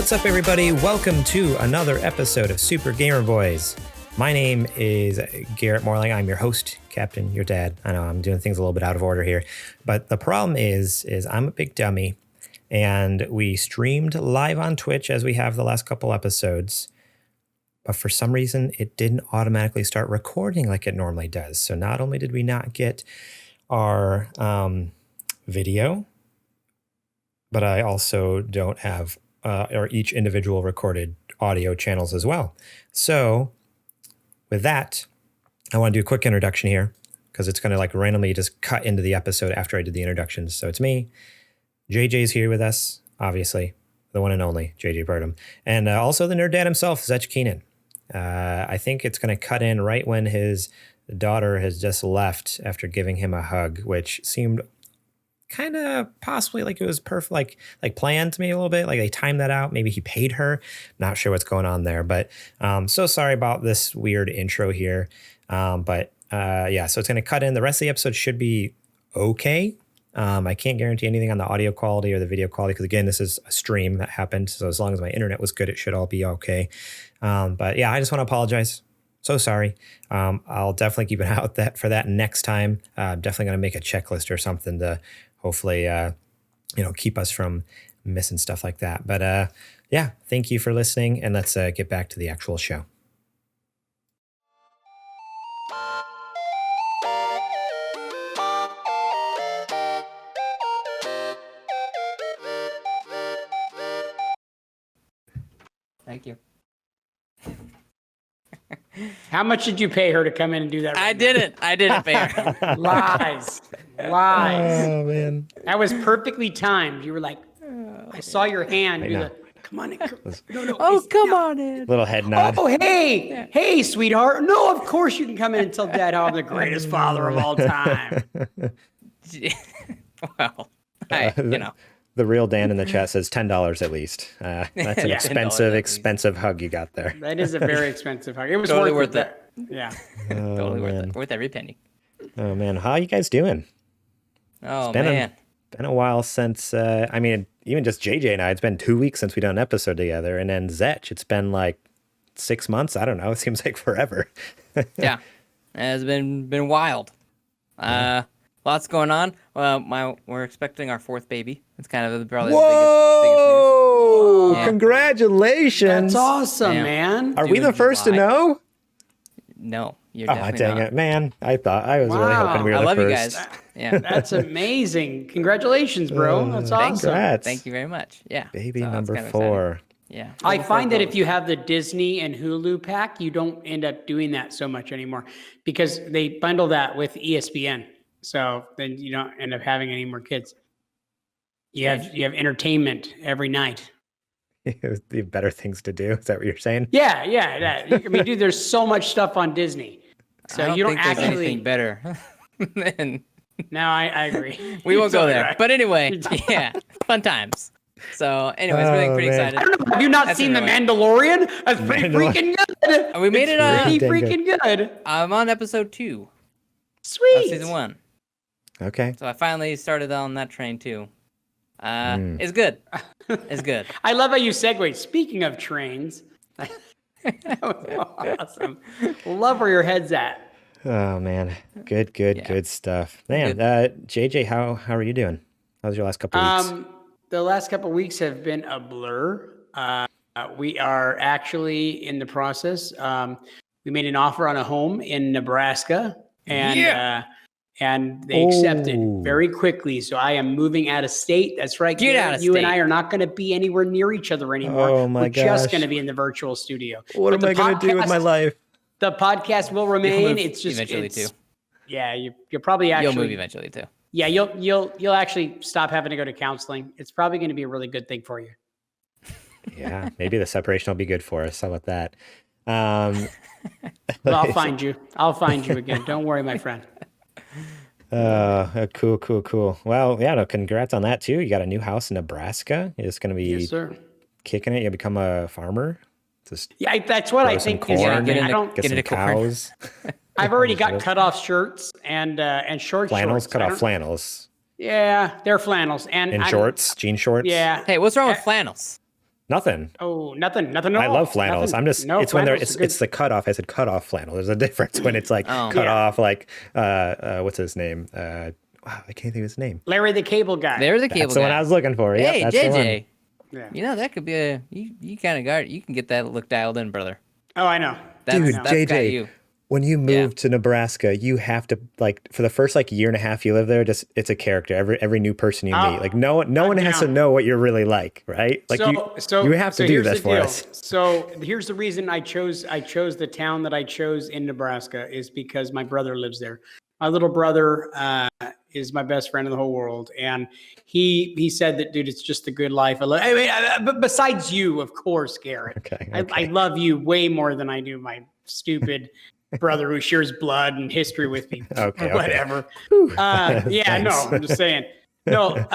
What's up, everybody? Welcome to another episode of Super Gamer Boys. My name is Garrett Morling. I'm your host, Captain, your dad. I know I'm doing things a little bit out of order here, but the problem is I'm a big dummy, and we streamed live on Twitch as we have the last couple episodes, but for some reason it didn't automatically start recording like it normally does. So not only did we not get our video, but I also don't have or each individual recorded audio channels as well. So with that, I want to do a quick introduction here because it's going to like randomly just cut into the episode after I did the introductions. So it's me. JJ's here with us, obviously, the one and only JJ Birdham, and also the nerd dad himself, Zech Keenan. I think it's going to cut in right when his daughter has just left after giving him a hug, which seemed kind of possibly like it was perfect, like planned to me a little bit. Like they timed that out. Maybe he paid her. Not sure what's going on there, but so sorry about this weird intro here. But yeah, so it's going to cut in. The rest of the episode should be okay. I can't guarantee anything on the audio quality or the video quality because, again, this is a stream that happened. So as long as my internet was good, it should all be okay. But yeah, I just want to apologize. So sorry. I'll definitely keep an eye out for that next time. Definitely going to make a checklist or something to hopefully, keep us from missing stuff like that. But yeah, thank you for listening. And let's get back to the actual show. Thank you. How much did you pay her to come in and do that? I didn't pay her. Lies. Oh, man. That was perfectly timed. You were like, I saw your hand. I Do know. the, come on in. No. Oh, come on in. Little head nod. Oh, hey, sweetheart. No, of course you can come in and tell Dad how I'm the greatest father of all time. Well, The real Dan in the chat says $10 at least. That's an Yeah. expensive hug you got there. That is a very expensive hug. It was Totally worth worth it. Yeah. totally worth man. it. Worth every penny. Oh man, how are you guys doing? Oh, been man. Been a while since, even just JJ and I, it's been 2 weeks since we done an episode together. And then Zech, it's been like 6 months. I don't know. It seems like forever. Yeah. It's been wild. Lots going on. We're expecting our fourth baby. It's kind of probably the biggest news. Whoa! Yeah. Congratulations. That's awesome, Yeah. man. Are we the first to July. know? No, you're Oh, definitely dang not. it, man. I was really Wow. hoping we were I the love you first. guys. Yeah. That's amazing. Congratulations, bro. That's awesome. Congrats. Thank you very much. Yeah. Baby So it's number kind of 4. exciting. Yeah. I find that if you have the Disney and Hulu pack, you don't end up doing that so much anymore because they bundle that with ESPN. So then you don't end up having any more kids. You have entertainment every night. You have better things to do. Is that what you're saying? Yeah. I mean, dude, there's so much stuff on Disney. So I don't you don't think there's actually. anything better than No, I agree. we won't go Totally there. right. But anyway, yeah, fun times. So, anyways, we're pretty man. excited. I don't know. Have you not That's seen The really- Mandalorian? That's pretty freaking good. We made it on. Pretty Dang freaking good. I'm on episode 2 of Sweet. season 1. Okay. So I finally started on that train too. It's good. It's good. I love how you segue. Speaking of trains, that was awesome. Love where your head's at. Oh man, good stuff, man. JJ, how are you doing? How's your last couple weeks? The last couple of weeks have been a blur. We are actually in the process. We made an offer on a home in Nebraska, and they accepted very quickly. So I am moving out of state. That's right. Get Garrett. out of You and state. I are not going to be anywhere near each other anymore. Oh, my We're just gosh. going to be in the virtual studio. What But am I the going to do with my podcast- life? The podcast will You'll remain. move It's just eventually it's- too. Yeah, you'll probably actually You'll move eventually too. Yeah, you'll actually stop having to go to counseling. It's probably going to be a really good thing for you. Yeah, maybe the separation will be good for us. How about that? But I'll find you. I'll find you again. Don't worry, my friend. Cool. Well, yeah, no, congrats on that too. You got a new house in Nebraska. It's going to be Yes, sir. kicking it. You become a farmer. Just Yeah, that's what I grow some think. Is corn, happening. get I don't. get Get some into corn. cows. I've already got cut off shirts and short Flannels, shorts. cut I off don't- flannels. Yeah, they're flannels and And I'm- shorts, jean shorts. Yeah, Hey, what's wrong with flannels? Nothing. Oh, nothing at all. I love flannels. Nothing. I'm just, No, it's when they're, flannels are good. it's the cutoff. I said cutoff flannel. There's a difference when it's like cut Yeah. off, like, what's his name? Wow, I can't think of his name. Larry the Cable Guy. There's a cable That's the one guy. I was looking for. Hey, Yep, that's the one. JJ. Yeah. You know, that could be you kind of got, you can get that look dialed in, brother. Oh, I know. Dude, That's JJ, got you. when you move to Nebraska, you have to, like, for the first like year and a half you live there, just it's a character. Every new person you meet, like no one has to know what you're really like, right? Like you have to do here's this the for deal. us. So here's the reason I chose the town that I chose in Nebraska is because my brother lives there. My little brother is my best friend in the whole world, and he said that, dude, it's just a good life. But besides you, of course, Garrett. Okay. I love you way more than I do my stupid brother who shares blood and history with me. Okay. Whatever. Yeah, no, I'm just saying. No,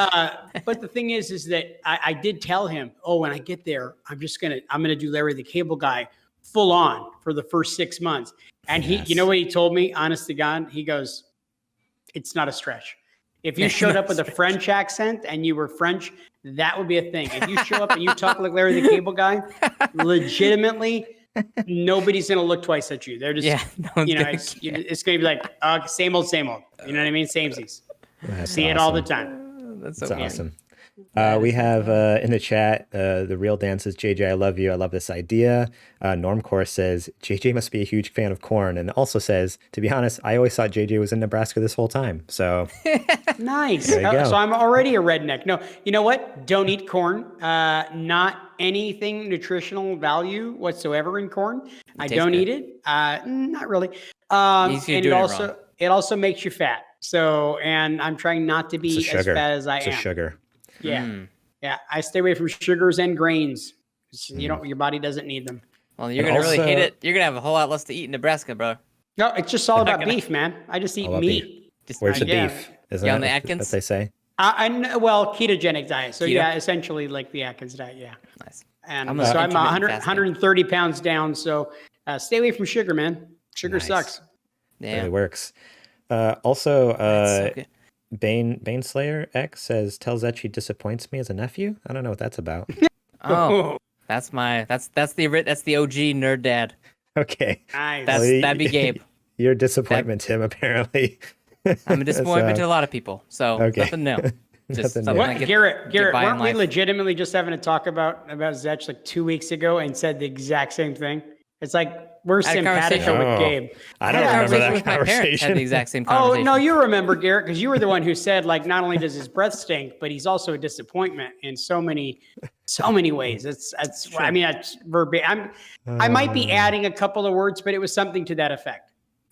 but the thing is that I did tell him, oh, when I get there, I'm gonna do Larry the Cable Guy full on for the first 6 months. And you know what he told me, honest to God? He goes, it's not a stretch. If you showed up with a French accent and you were French, that would be a thing. If you show up and you talk like Larry the Cable Guy, legitimately, nobody's going to look twice at you. They're just, it's going to be like, same old. You know what I mean? Samesies. See it all the time. That's That's awesome. We have in the chat, the real dance says, JJ, I love you. I love this idea. Normcore says, JJ must be a huge fan of corn. And also says, to be honest, I always thought JJ was in Nebraska this whole time. So nice. There you go. So I'm already a redneck. No, you know what? Don't eat corn. Not anything nutritional value whatsoever in corn. I don't eat it. Not really. And it also makes you fat. So, and I'm trying not to be as fat as I am. It's a sugar. Yeah. Yeah. I stay away from sugars and grains. Your body doesn't need them. Well, you're going to really hate it. You're going to have a whole lot less to eat in Nebraska, bro. No, it's just all about beef, man. I just eat meat. Where's the beef? Isn't on the that Atkins? what they say? Well, ketogenic diet. So Keto? Essentially like the Atkins diet. Yeah. Nice. And I'm 130 pounds down. So stay away from sugar, man. Sugar sucks. Yeah. Really works. Also, so good. Bane Slayer X says, tells that she disappoints me as a nephew. I don't know what that's about. Oh, that's the OG nerd dad. Okay. Nice. That'd be Gabe. Your disappointment, Tim, apparently. I'm a disappointment to a lot of people. So nothing new. Just Nothing something new. I get Garrett, by in weren't we life. legitimately just having a talk about Zech like 2 weeks ago and said the exact same thing? It's like we're Had a simpatico conversation. with Gabe. I don't I had a remember that with my parents. Had the conversation. exact same Oh conversation. no, you remember, Garrett, because you were the one who said like not only does his breath stink, but he's also a disappointment in so many ways. It's I mean it's verbatim. I might be adding a couple of words, but it was something to that effect.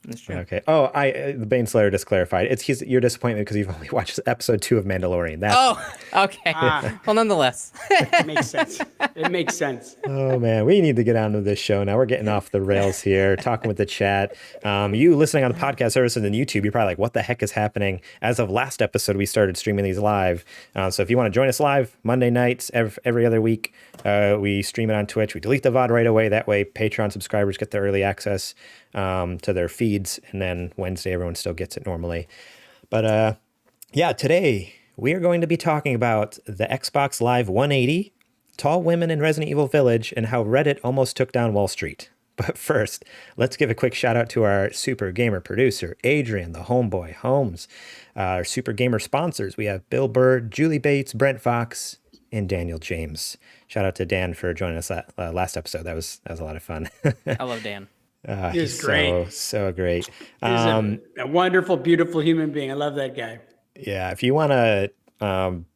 That's true. Okay. Oh, the Bane Slayer just clarified. It's your disappointment because you've only watched episode 2 of Mandalorian. That's Oh, okay. Well, nonetheless. It makes sense. It makes sense. Oh man, we need to get on to this show now. We're getting off the rails here, talking with the chat. You listening on the podcast services and YouTube, you're probably like, what the heck is happening? As of last episode, we started streaming these live. So if you want to join us live, Monday nights, every other week, we stream it on Twitch. We delete the VOD right away. That way, Patreon subscribers get the early access to their feeds. And then Wednesday, everyone still gets it normally. But yeah, today we are going to be talking about the Xbox Live 180, tall women in Resident Evil Village, and how Reddit almost took down Wall Street. But first, let's give a quick shout out to our Super Gamer producer, Adrian, the homeboy, Holmes. Our Super Gamer sponsors, we have Bill Bird, Julie Bates, Brent Fox, and Daniel James. Shout out to Dan for joining us last episode. That was a lot of fun. I love Dan. He's great. So great. He's a wonderful, beautiful human being. I love that guy. Yeah, if you want to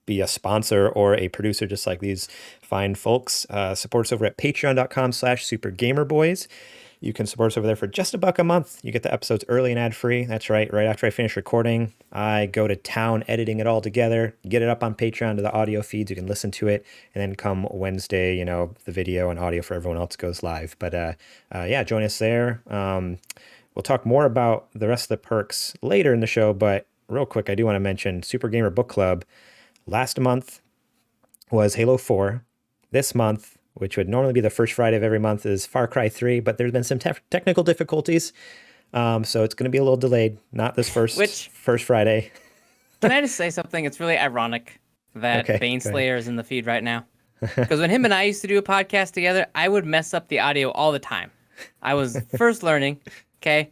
be a sponsor or a producer just like these fine folks, support us over at patreon.com/supergamerboys. You can support us over there for just $1 a month. You get the episodes early and ad-free. That's right. Right after I finish recording, I go to town editing it all together, get it up on Patreon to the audio feeds. You can listen to it. And then come Wednesday, the video and audio for everyone else goes live. But yeah, join us there. We'll talk more about the rest of the perks later in the show. But real quick, I do want to mention Super Gamer Book Club. Last month was Halo 4. This month, which would normally be the first Friday of every month, is Far Cry 3, but there's been some technical difficulties, so it's going to be a little delayed. Not this first Friday. Can I just say something? It's really ironic that Bane Slayer is in the feed right now. Because when him and I used to do a podcast together, I would mess up the audio all the time. I was first learning, okay?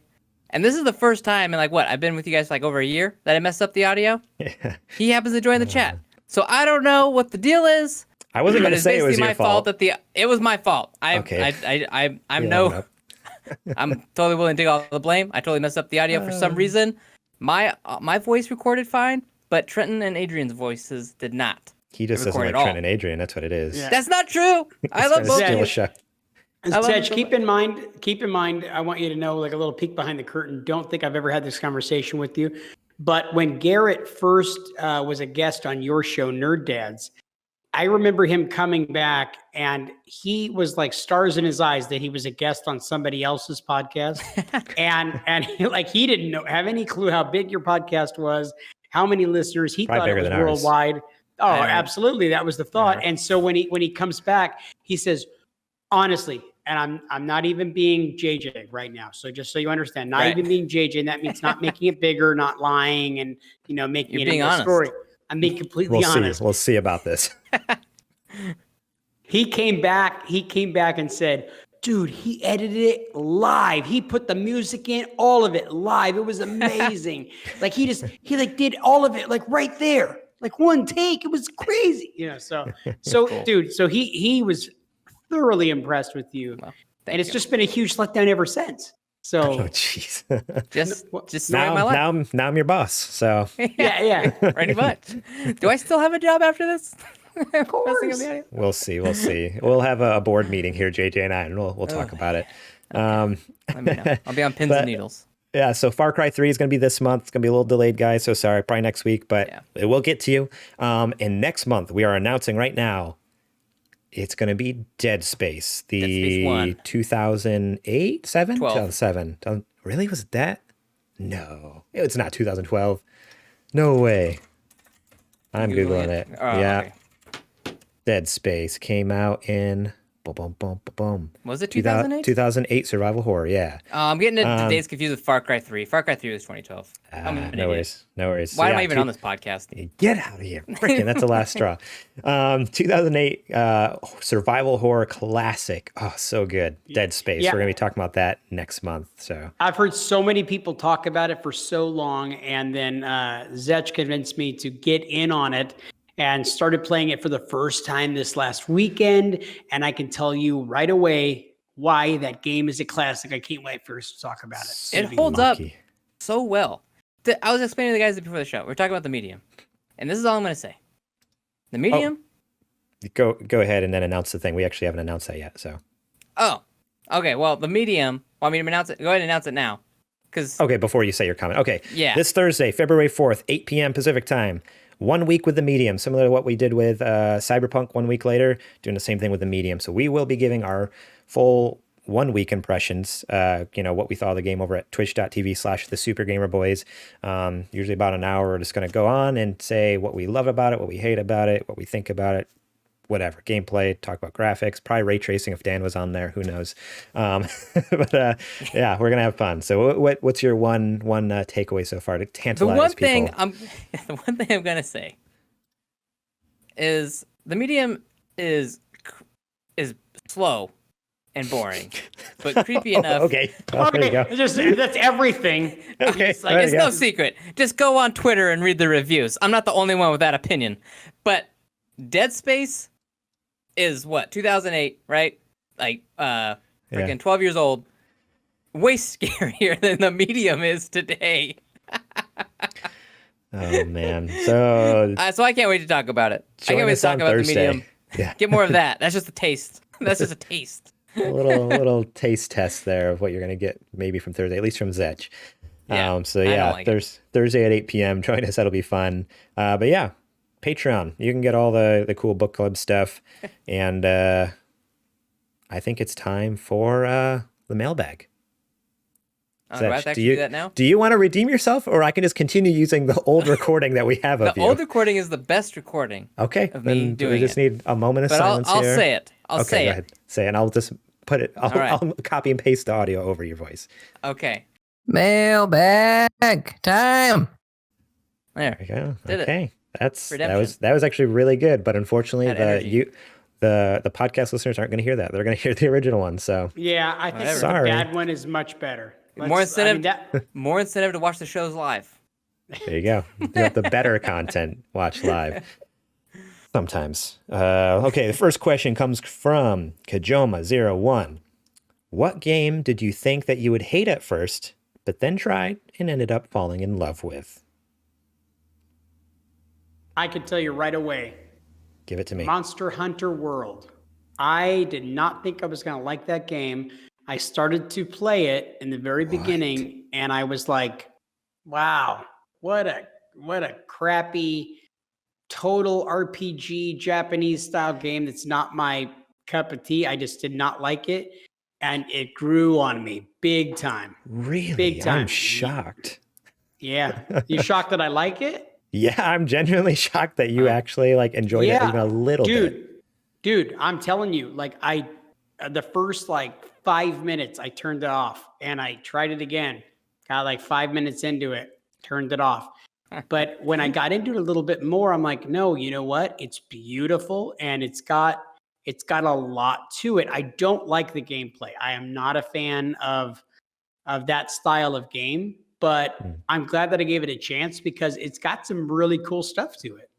And this is the first time in I've been with you guys for over a year that I messed up the audio. Yeah. He happens to join the chat. So I don't know what the deal is. I wasn't going to say it was your fault. It was my fault. I'm totally willing to take all the blame. I totally messed up the audio for some reason. My voice recorded fine, but Trenton and Adrian's voices did not. He just doesn't like Trenton and Adrian. That's what it is. Yeah. That's not true. I love both of you. Zech, keep in mind, I want you to know, a little peek behind the curtain. Don't think I've ever had this conversation with you. But when Garrett first was a guest on your show, Nerd Dads, I remember him coming back and he was stars in his eyes that he was a guest on somebody else's podcast. and he didn't have any clue how big your podcast was, how many listeners. He thought it was worldwide. Oh, absolutely. That was the thought. Yeah. And so when he comes back, he says, honestly, and I'm not even being JJ right now. So just so you understand, not even being JJ, and that means not making it bigger, not lying, and making it into a story. I'm being completely honest. We'll see about this. He came back and said, dude, he edited it live. He put the music in, all of it live. It was amazing. he did all of it right there. One take. It was crazy. So cool. Dude, so he was thoroughly impressed with you. Well, and it's just been a huge letdown ever since. So jeez. just now I'm your boss. So yeah. Pretty much. Do I still have a job after this? Of course. We'll see. We'll have a board meeting here, JJ and I, and we'll talk about it. Okay. Let me know. I'll be on pins and needles. Yeah, so Far Cry 3 is going to be this month. It's going to be a little delayed, guys, so sorry. Probably next week, but it will get to you. And next month, we are announcing right now, it's going to be Dead Space. The 2008? 7? 2007. Really? Was it that? No. It's not 2012. No way. I'm Googling it. Oh, yeah. Okay. Dead Space came out in... Was it 2008? 2008 survival horror, yeah. I'm getting the dates confused with Far Cry 3. Far Cry 3 was 2012. No worries. Why am I even on this podcast? Get out of here. Freaking, that's the last straw. 2008 survival horror classic. Oh, so good. Dead Space. Yeah. We're going to be talking about that next month. So I've heard so many people talk about it for so long, and then Zech convinced me to get in on it. And started playing it for the first time this last weekend. And I can tell you right away why that game is a classic. I can't wait for us to talk about it. It holds up so well. I was explaining to the guys before the show. We're talking about the medium. And this is all I'm going to say. The medium... Go ahead and then announce the thing. We actually haven't announced that yet, so... Oh, okay. Well, the medium... Want me to announce it? Go ahead and announce it now. Okay, before you say your comment. Okay. Yeah. This Thursday, February 4th, 8 p.m. Pacific time. 1 week with the medium, similar to what we did with Cyberpunk 1 week later, doing the same thing with the medium. So we will be giving our full 1 week impressions, what we thought of the game over at twitch.tv/the Super Gamer Boys. Usually about an hour. We're just going to go on and say what we love about it, what we hate about it, what we think about it, whatever. Gameplay, talk about graphics, probably ray tracing if Dan was on there, who knows. But we're going to have fun. So what's your one takeaway so far to tantalize people? The one thing I'm going to say is the medium is slow and boring, but creepy enough. Okay. Well, there you go. That's everything. Okay. It's no secret. Just go on Twitter and read the reviews. I'm not the only one with that opinion. But Dead Space is what, 2008, right? Freaking 12 years old. Way scarier than the medium is today. Oh man. So I can't wait to talk about it. I can't wait to talk about Thursday. The medium. Yeah. Get more of that. That's just a taste. That's just a taste. A little taste test there of what you're going to get maybe from Thursday, at least from Zech. There's Thursday at 8 p.m. Join us. That'll be fun. But yeah, Patreon. You can get all the cool book club stuff. And I think it's time for the mailbag. Do I have to actually do that now? Do you want to redeem yourself, or I can just continue using the old recording that we have of you? The old recording is the best recording. Okay, of me doing we just need a moment of silence I'll here. say it. I'll say go it. ahead. Say it, and I'll just put it. I'll copy and paste the audio over your voice. Okay. Mailbag time. There we go. Did okay. It. That was actually really good, but unfortunately the podcast listeners aren't going to hear that. They're going to hear the original one. So Yeah, I think Whatever. the bad one is much better. More incentive, that, more incentive to watch the shows live. there you go. You got the better content. Watch live. Sometimes. Okay, the first question comes from Kajoma01. What game did you think that you would hate at first, but then tried and ended up falling in love with? I could tell you right away. Give it to me. Monster Hunter World. I did not think I was going to like that game. I started to play it in the very beginning, and I was like, wow, what a crappy total RPG Japanese style game that's not my cup of tea. I just did not like it, and it grew on me big time. Really? Big time. I'm shocked. Yeah. You shocked that I like it? Yeah, I'm genuinely shocked that you actually like enjoyed it even a little bit. Dude, I'm telling you, like the first like 5 minutes, I turned it off and I tried it again. Got like 5 minutes into it, turned it off. But when I got into it a little bit more, I'm like, no, you know what? It's beautiful and it's got a lot to it. I don't like the gameplay. I am not a fan of that style of game, but I'm glad that I gave it a chance because it's got some really cool stuff to it.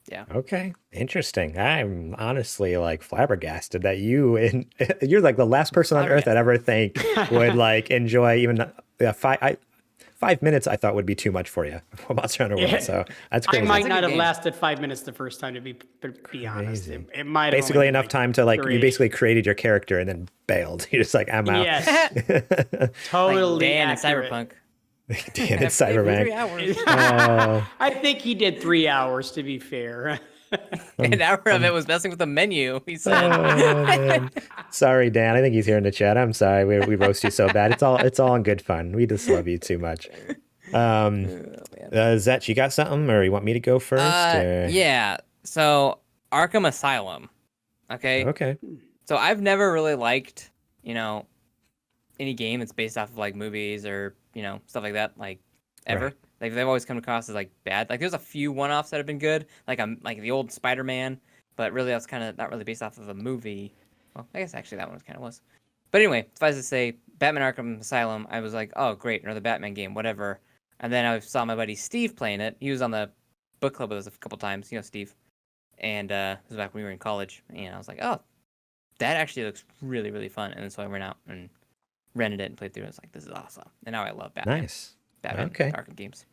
Yeah. Okay. Interesting. I'm honestly like flabbergasted that you're like the last person on earth I'd ever think would like enjoy even 5 minutes. I thought would be too much for you for Monster Hunter World. So that's crazy. I might not have lasted 5 minutes the first time to be honest. It might have basically enough time to like you basically created your character and then bailed. You're just like, I'm out. Yes. Totally. Like Dan accurate. and Cyberpunk. Dan and Cyberpunk. 3 hours. I think he did 3 hours to be fair. An hour of it was messing with the menu. He said, man. Sorry, Dan. I think he's here in the chat. I'm sorry. We roast you so bad. It's all in good fun. We just love you too much. Zech, you got something, or you want me to go first? Yeah. So Arkham Asylum. Okay. Okay. So I've never really liked, any game that's based off of like movies or stuff like that, like ever. Right. Like they've always come across as like bad. Like there's a few one-offs that have been good, like like the old Spider-Man, but really that's kind of not really based off of a movie. Well, I guess actually that one kind of was. But anyway, suffice to say, Batman Arkham Asylum, I was like, oh great, another Batman game, whatever. And then I saw my buddy Steve playing it. He was on the book club with us a couple times, Steve. And it was back when we were in college. And I was like, oh, that actually looks really, really fun. And then so I went out and rented it and played through it. I was like, this is awesome. And now I love Batman. Nice. Batman Arkham games.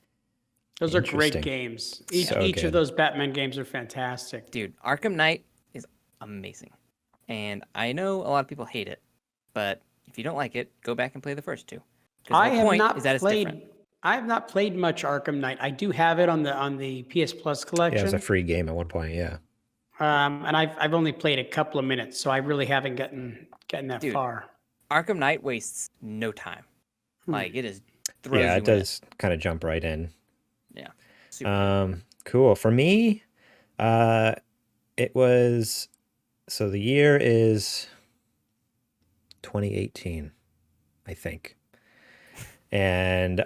Those are great games. Each of those Batman games are fantastic. Dude, Arkham Knight is amazing. And I know a lot of people hate it, but if you don't like it, go back and play the first two. I have not played much Arkham Knight. I do have it on the PS Plus collection. Yeah, it was a free game at one point, yeah. And I've only played a couple of minutes, so I really haven't gotten that far. Arkham Knight wastes no time. Like it is throws yeah, you it does kind of jump right in. Yeah. Super cool. For me, it was the year is 2018, I think. And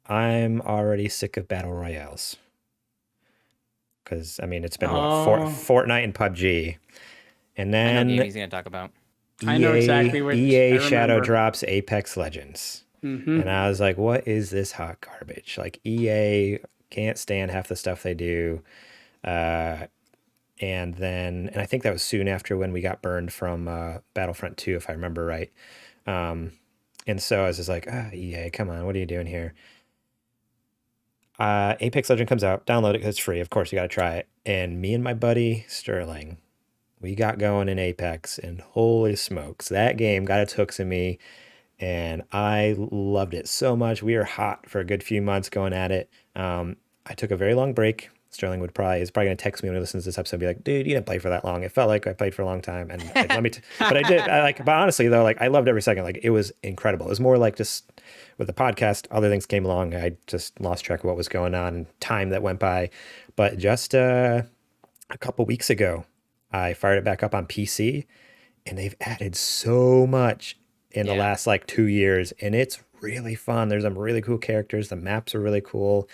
I'm already sick of battle royales. Because it's been Fortnite and PUBG. And then I know game he's gonna talk about. I know exactly what EA Shadow drops Apex Legends. Mm-hmm. And I was like, what is this hot garbage? Like EA can't stand half the stuff they do. And I think that was soon after when we got burned from Battlefront 2, if I remember right. And so I was just like, EA, come on, what are you doing here? Apex Legend comes out, download it because it's free. Of course, you got to try it. And me and my buddy Sterling, we got going in Apex, and holy smokes, that game got its hooks in me. And I loved it so much. We were hot for a good few months going at it. I took a very long break. Sterling is probably going to text me when he listens to this episode and be like, dude, you didn't play for that long. It felt like I played for a long time. And like, but I did. But honestly though, like I loved every second. Like it was incredible. It was more like just with the podcast, other things came along. I just lost track of what was going on and time that went by. But just a couple weeks ago, I fired it back up on PC, and they've added so much in the last like 2 years, and it's really fun. There's some really cool characters. The maps are really cool.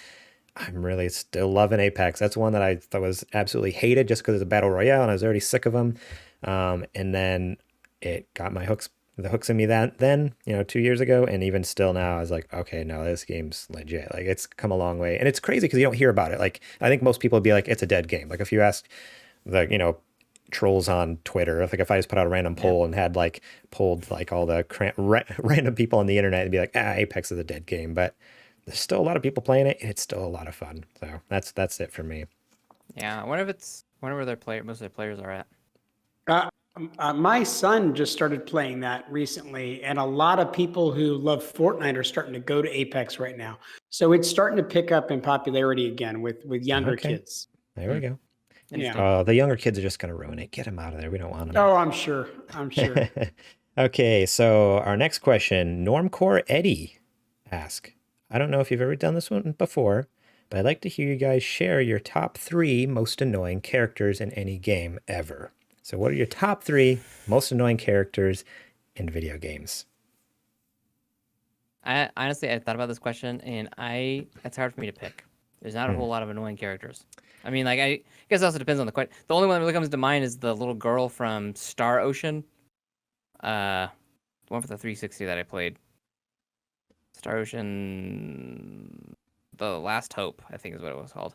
I'm really still loving Apex. That's one that I thought was absolutely hated just because it's a battle royale and I was already sick of them. And then it got the hooks in me then, 2 years ago. And even still now, I was like, okay, no, this game's legit. Like it's come a long way. And it's crazy because you don't hear about it. Like I think most people would be like, it's a dead game. Like if you ask trolls on Twitter, if I just put out a random poll and had like polled like all the random people on the internet and be like, Apex is a dead game. But there's still a lot of people playing it, and it's still a lot of fun. So that's it for me. Yeah, I wonder where most of their players are at. My son just started playing that recently, and a lot of people who love Fortnite are starting to go to Apex right now. So it's starting to pick up in popularity again with younger kids. There we go. Yeah. The younger kids are just going to ruin it. Get them out of there. We don't want them. Oh, I'm sure. Okay, so our next question, Normcore Eddie ask. I don't know if you've ever done this one before, but I'd like to hear you guys share your top 3 most annoying characters in any game ever. So what are your top 3 most annoying characters in video games? I thought about this question, and it's hard for me to pick. There's not a whole lot of annoying characters. I mean, like, I guess it also depends on the question. The only one that really comes to mind is the little girl from Star Ocean. The one for the 360 that I played. Star Ocean, The Last Hope, I think is what it was called.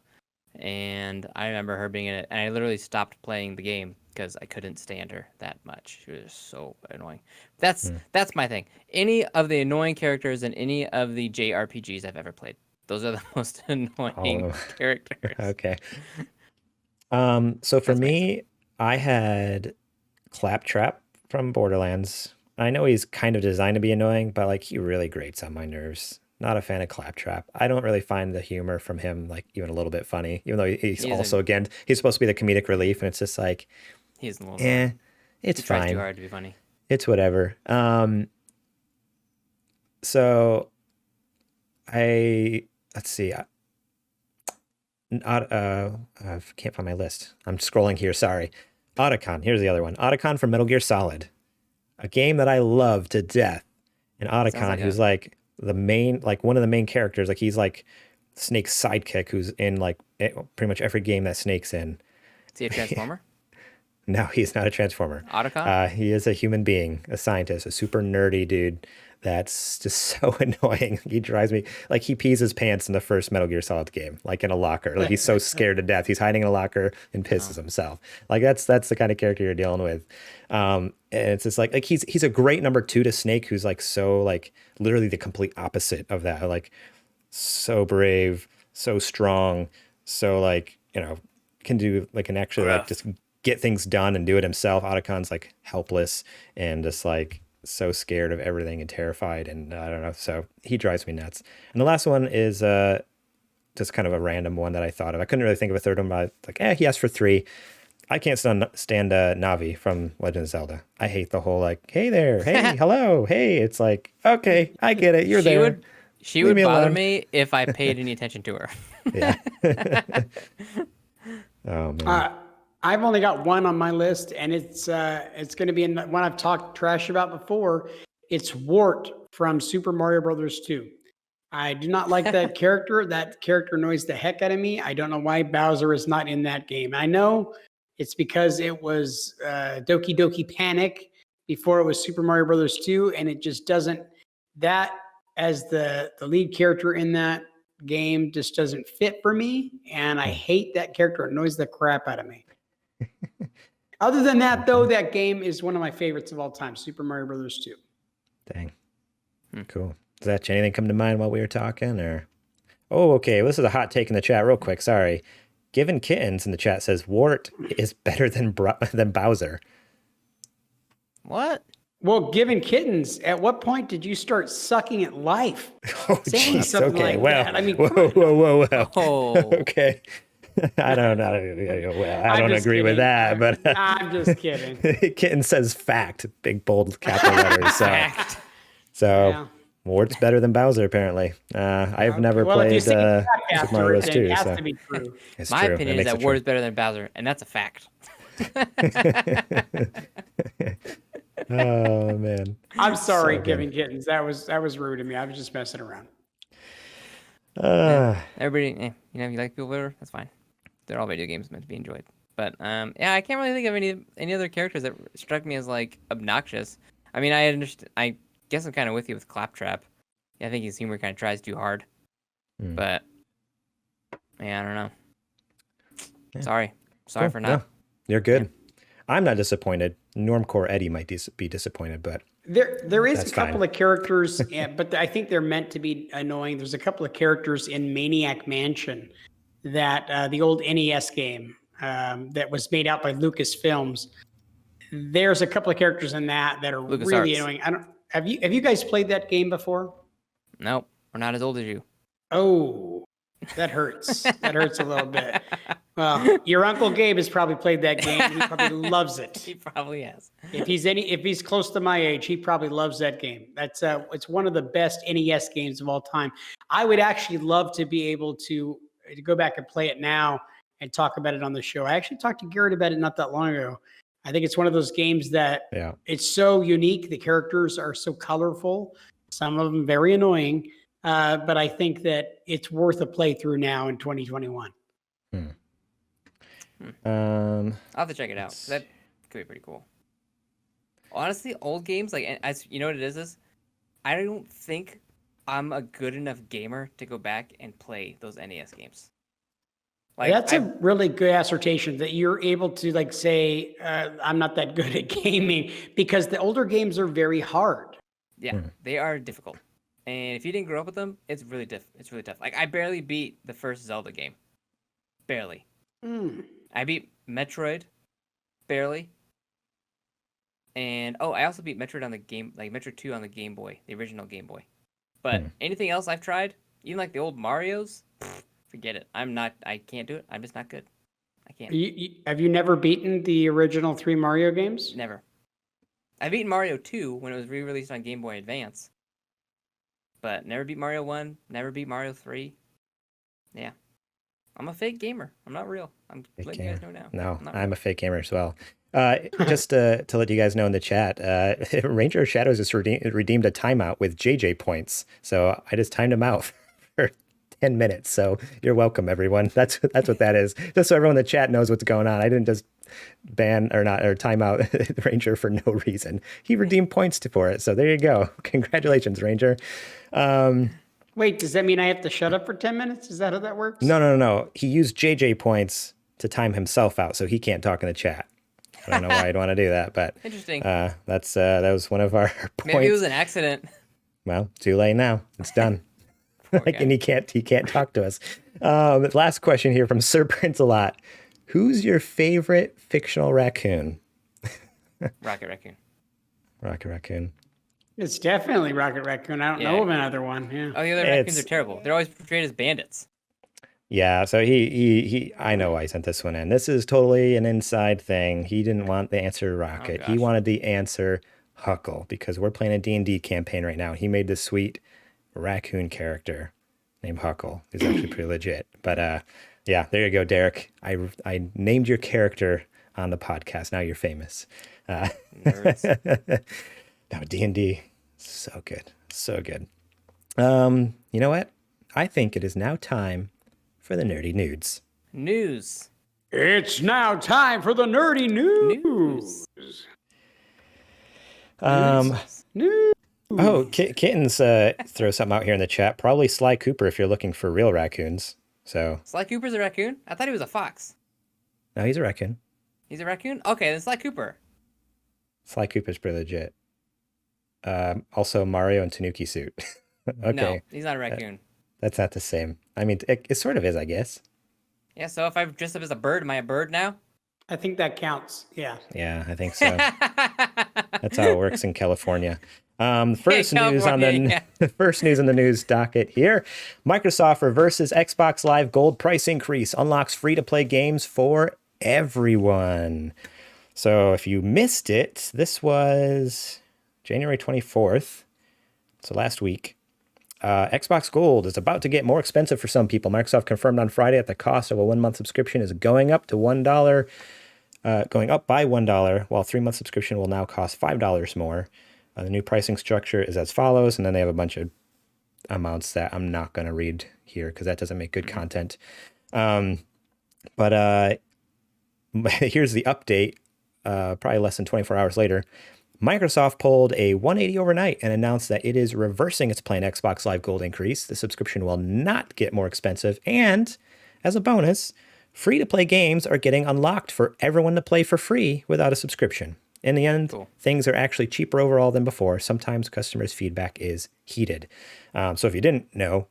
And I remember her being in it, and I literally stopped playing the game because I couldn't stand her that much. She was so annoying. That's my thing. Any of the annoying characters in any of the JRPGs I've ever played, those are the most annoying characters. Okay. So for me, I had Claptrap from Borderlands. I know he's kind of designed to be annoying, but like he really grates on my nerves. Not a fan of Claptrap. I don't really find the humor from him like even a little bit funny, even though he's also again he's supposed to be the comedic relief, and it's just like he's a little it's he fine. Tries too hard to be funny. It's whatever. So let's see. I can't find my list. I'm scrolling here. Sorry. Otacon. Here's the other one. Otacon from Metal Gear Solid, a game that I love to death. And Otacon, who's like the main, like one of the main characters. Like he's like Snake's sidekick, who's in like pretty much every game that Snake's in. Is he a Transformer? No, he's not a Transformer. Otacon? He is a human being, a scientist, a super nerdy dude. That's just so annoying. He drives me like he pees his pants in the first Metal Gear Solid game, like in a locker. Like he's so scared to death. He's hiding in a locker and pisses himself. Like that's the kind of character you're dealing with. And it's just like he's a great number 2 to Snake, who's like so like literally the complete opposite of that. Like so brave, so strong, so like, can do like an actually like just get things done and do it himself. Otacon's like helpless and just like so scared of everything and terrified, and I don't know, so he drives me nuts. And the last one is just kind of a random one that I thought of. I couldn't really think of a third one, but like he asked for 3. I can't stand Navi from Legend of Zelda. I hate the whole like, hey there, hey, hello, hey. It's like, okay, I get it, you're there. She would bother me if I paid any attention to her. Yeah. Oh man. I've only got one on my list, and it's going to be one I've talked trash about before. It's Wart from Super Mario Brothers 2. I do not like that character. That character annoys the heck out of me. I don't know why Bowser is not in that game. I know it's because it was Doki Doki Panic before it was Super Mario Brothers 2, and it just doesn't. That as the lead character in that game just doesn't fit for me, and I hate that character. It annoys the crap out of me. Other than that, though, that game is one of my favorites of all time, Super Mario Brothers 2. Dang. Cool. Zech, anything come to mind while we were talking? Or okay. Well, this is a hot take in the chat real quick. Sorry. Given Kittens in the chat says Wart is better than Bowser. What? Well, Given Kittens, at what point did you start sucking at life? Oh, Saying geez. something Okay. like Well, that. I mean, whoa. Oh. Okay. I don't know. Well, I don't agree with that, but I'm just kidding. Kitten says fact, big bold capital letters. So Yeah. Wart's better than Bowser apparently. I've never played Super Mario Bros. 2. It has So to be true. it's My true. opinion is that Wart is better than Bowser, and that's a fact. Oh man. I'm sorry, So good. Given Kittens. That was rude of me. I was just messing around. Everybody, you like people whatever, that's fine. They're all video games meant to be enjoyed. But yeah, I can't really think of any other characters that struck me as like obnoxious. I mean, I understand. I guess I'm kind of with you with Claptrap. Yeah, I think his humor kind of tries too hard. But yeah, I don't know. Yeah. Sorry Cool. for not. No, you're good. Yeah. I'm not disappointed. Normcore Eddie might be disappointed, but there is a couple of characters, but I think they're meant to be annoying. There's a couple of characters in Maniac Mansion, that the old NES game that was made out by Lucasfilms. There's a couple of characters in that are really annoying. Have you guys played that game before? Nope, we're not as old as you. Oh, that hurts. That hurts a little bit. Well, your Uncle Gabe has probably played that game. And he probably loves it. He probably has. If he's close to my age, he probably loves that game. It's one of the best NES games of all time. I would actually love to be able to go back and play it now and talk about it on the show. I actually talked to Garrett about it not that long ago. I think it's one of those games that it's so unique. The characters are so colorful. Some of them very annoying. But I think that it's worth a playthrough now in 2021. I'll have to check it out. That could be pretty cool. Honestly, old games, like, as you know what it is? I don't think I'm a good enough gamer to go back and play those NES games. Like, that's a really good assertion that you're able to like say, I'm not that good at gaming, because the older games are very hard. Yeah, they are difficult. And if you didn't grow up with them, it's really tough. Like, I barely beat the first Zelda game. Barely. I beat Metroid. Barely. And I also beat Metroid on the game, like Metroid 2 on the Game Boy, the original Game Boy. But anything else I've tried, even like the old Marios, forget it. I can't do it. I'm just not good. I can't. Have you never beaten the original 3 Mario games? Never. I beat Mario 2 when it was re-released on Game Boy Advance. But never beat Mario 1, never beat Mario 3. Yeah. I'm a fake gamer. I'm not real. I'm letting you guys know now. No, I'm a fake gamer as well. Just to let you guys know in the chat, Ranger of Shadows just redeemed a timeout with JJ points. So I just timed him out for 10 minutes. So you're welcome, everyone. That's what that is. Just so everyone in the chat knows what's going on. I didn't just ban or time out Ranger for no reason. He redeemed points for it. So there you go. Congratulations, Ranger. Wait, does that mean I have to shut up for 10 minutes? Is that how that works? No. He used JJ points to time himself out so he can't talk in the chat. I don't know why I'd want to do that, but interesting. That was one of our points. Maybe it was an accident. Well, too late now. It's done. And he can't talk to us. Last question here from Sir Prince a lot. Who's your favorite fictional raccoon? Rocket Raccoon. Rocket Raccoon. It's definitely Rocket Raccoon. I don't know of another one. Yeah. Oh, the other raccoons are terrible. They're always portrayed as bandits. Yeah, so he I know why I sent this one in. This is totally an inside thing. He didn't want the answer Rocket. He wanted the answer Huckle, because we're playing a D&D campaign right now. He made this sweet raccoon character named Huckle. He's actually pretty legit. But yeah, there you go, Derek. I named your character on the podcast. Now you're famous. No, D&D, so good. So good. You know what? I think it is now time for the nerdy nudes. News. It's now time for the nerdy news. News. Oh, Kittens throw something out here in the chat. Probably Sly Cooper if you're looking for real raccoons. So Sly Cooper's a raccoon? I thought he was a fox. No, he's a raccoon. He's a raccoon? Okay, then Sly Cooper. Sly Cooper's pretty legit. Also Mario and Tanuki suit. Okay. No, he's not a raccoon. That's not the same. I mean, it sort of is, I guess. Yeah, so if I dress up as a bird, am I a bird now? I think that counts. Yeah. Yeah, I think so. That's how it works in California. First news on the news docket here. Microsoft reverses Xbox Live Gold price increase, unlocks free-to-play games for everyone. So if you missed it, this was January 24th. So last week. Xbox Gold is about to get more expensive for some people. Microsoft confirmed on Friday that the cost of a 1-month subscription is going up to $1, going up by $1, while a 3-month subscription will now cost $5 more. The new pricing structure is as follows, and then they have a bunch of amounts that I'm not going to read here because that doesn't make good content. But here's the update. Probably less than 24 hours later, Microsoft pulled a 180 overnight and announced that it is reversing its planned Xbox Live Gold increase. The subscription will not get more expensive. And as a bonus, free-to-play games are getting unlocked for everyone to play for free without a subscription. In the end, things are actually cheaper overall than before. Sometimes customers' feedback is heated. So if you didn't know,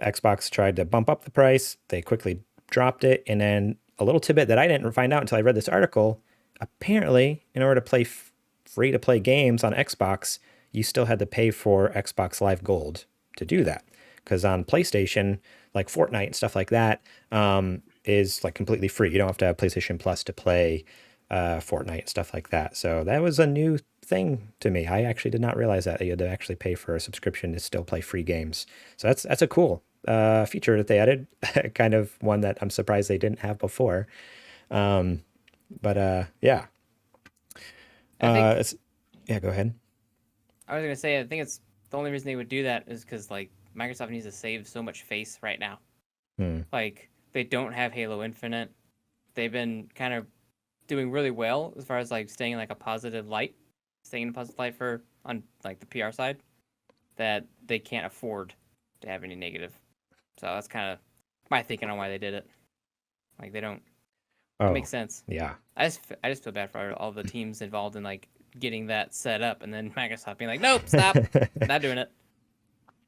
Xbox tried to bump up the price. They quickly dropped it. And then a little tidbit that I didn't find out until I read this article, apparently, in order to play free-to-play games on Xbox, you still had to pay for Xbox Live Gold to do that. Because on PlayStation, like Fortnite and stuff like that, is like completely free. You don't have to have PlayStation Plus to play Fortnite and stuff like that. So that was a new thing to me. I actually did not realize that you had to actually pay for a subscription to still play free games. So that's a cool feature that they added. Kind of one that I'm surprised they didn't have before. But yeah. Go ahead. I was gonna say, I think it's the only reason they would do that is because like Microsoft needs to save so much face right now. Like they don't have Halo Infinite. They've been kind of doing really well as far as like staying in like a positive light, for on like the PR side, that they can't afford to have any negative. So that's kind of my thinking on why they did it. Like they don't. It makes sense. Yeah. I just feel bad for all the teams involved in like getting that set up, and then Microsoft being like, nope, stop, not doing it.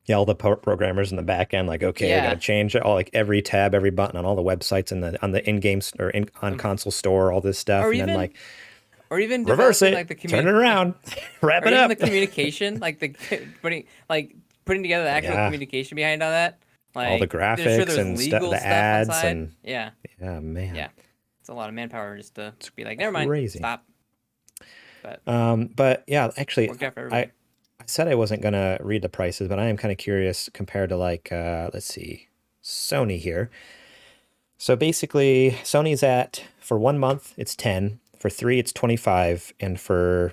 Yeah, all the programmers in the back end, like, okay, I got to change it, all like every tab, every button on all the websites and on the in-game or on console store, all this stuff, or even reverse it, like, turn it around, wrap it up. The communication, like putting together the actual communication behind all that, like all the graphics and the ads and man, it's a lot of manpower just to be like, never mind, stop. But yeah, actually, I said I wasn't gonna read the prices, but I am kind of curious compared to like let's see, Sony here. So basically, Sony's for 1 month it's 10, for 3 it's 25, and for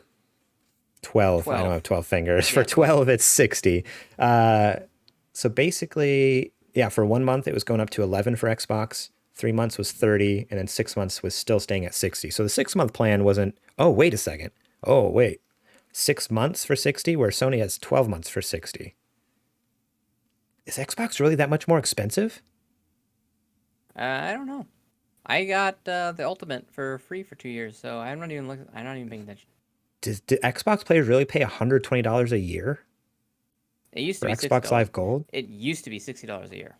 12. I don't have 12 fingers. For 12 it's 60. So basically, for 1 month it was going up to 11 for Xbox. 3 months was 30, and then 6 months was still staying at 60. So the 6-month plan wasn't. Oh, wait a second. 6 months for 60, where Sony has 12 months for 60. Is Xbox really that much more expensive? I don't know. I got the Ultimate for free for 2 years, so I'm not even paying attention. Did Xbox players really pay $120 a year? It used to be Xbox Live Gold. It used to be $60 a year.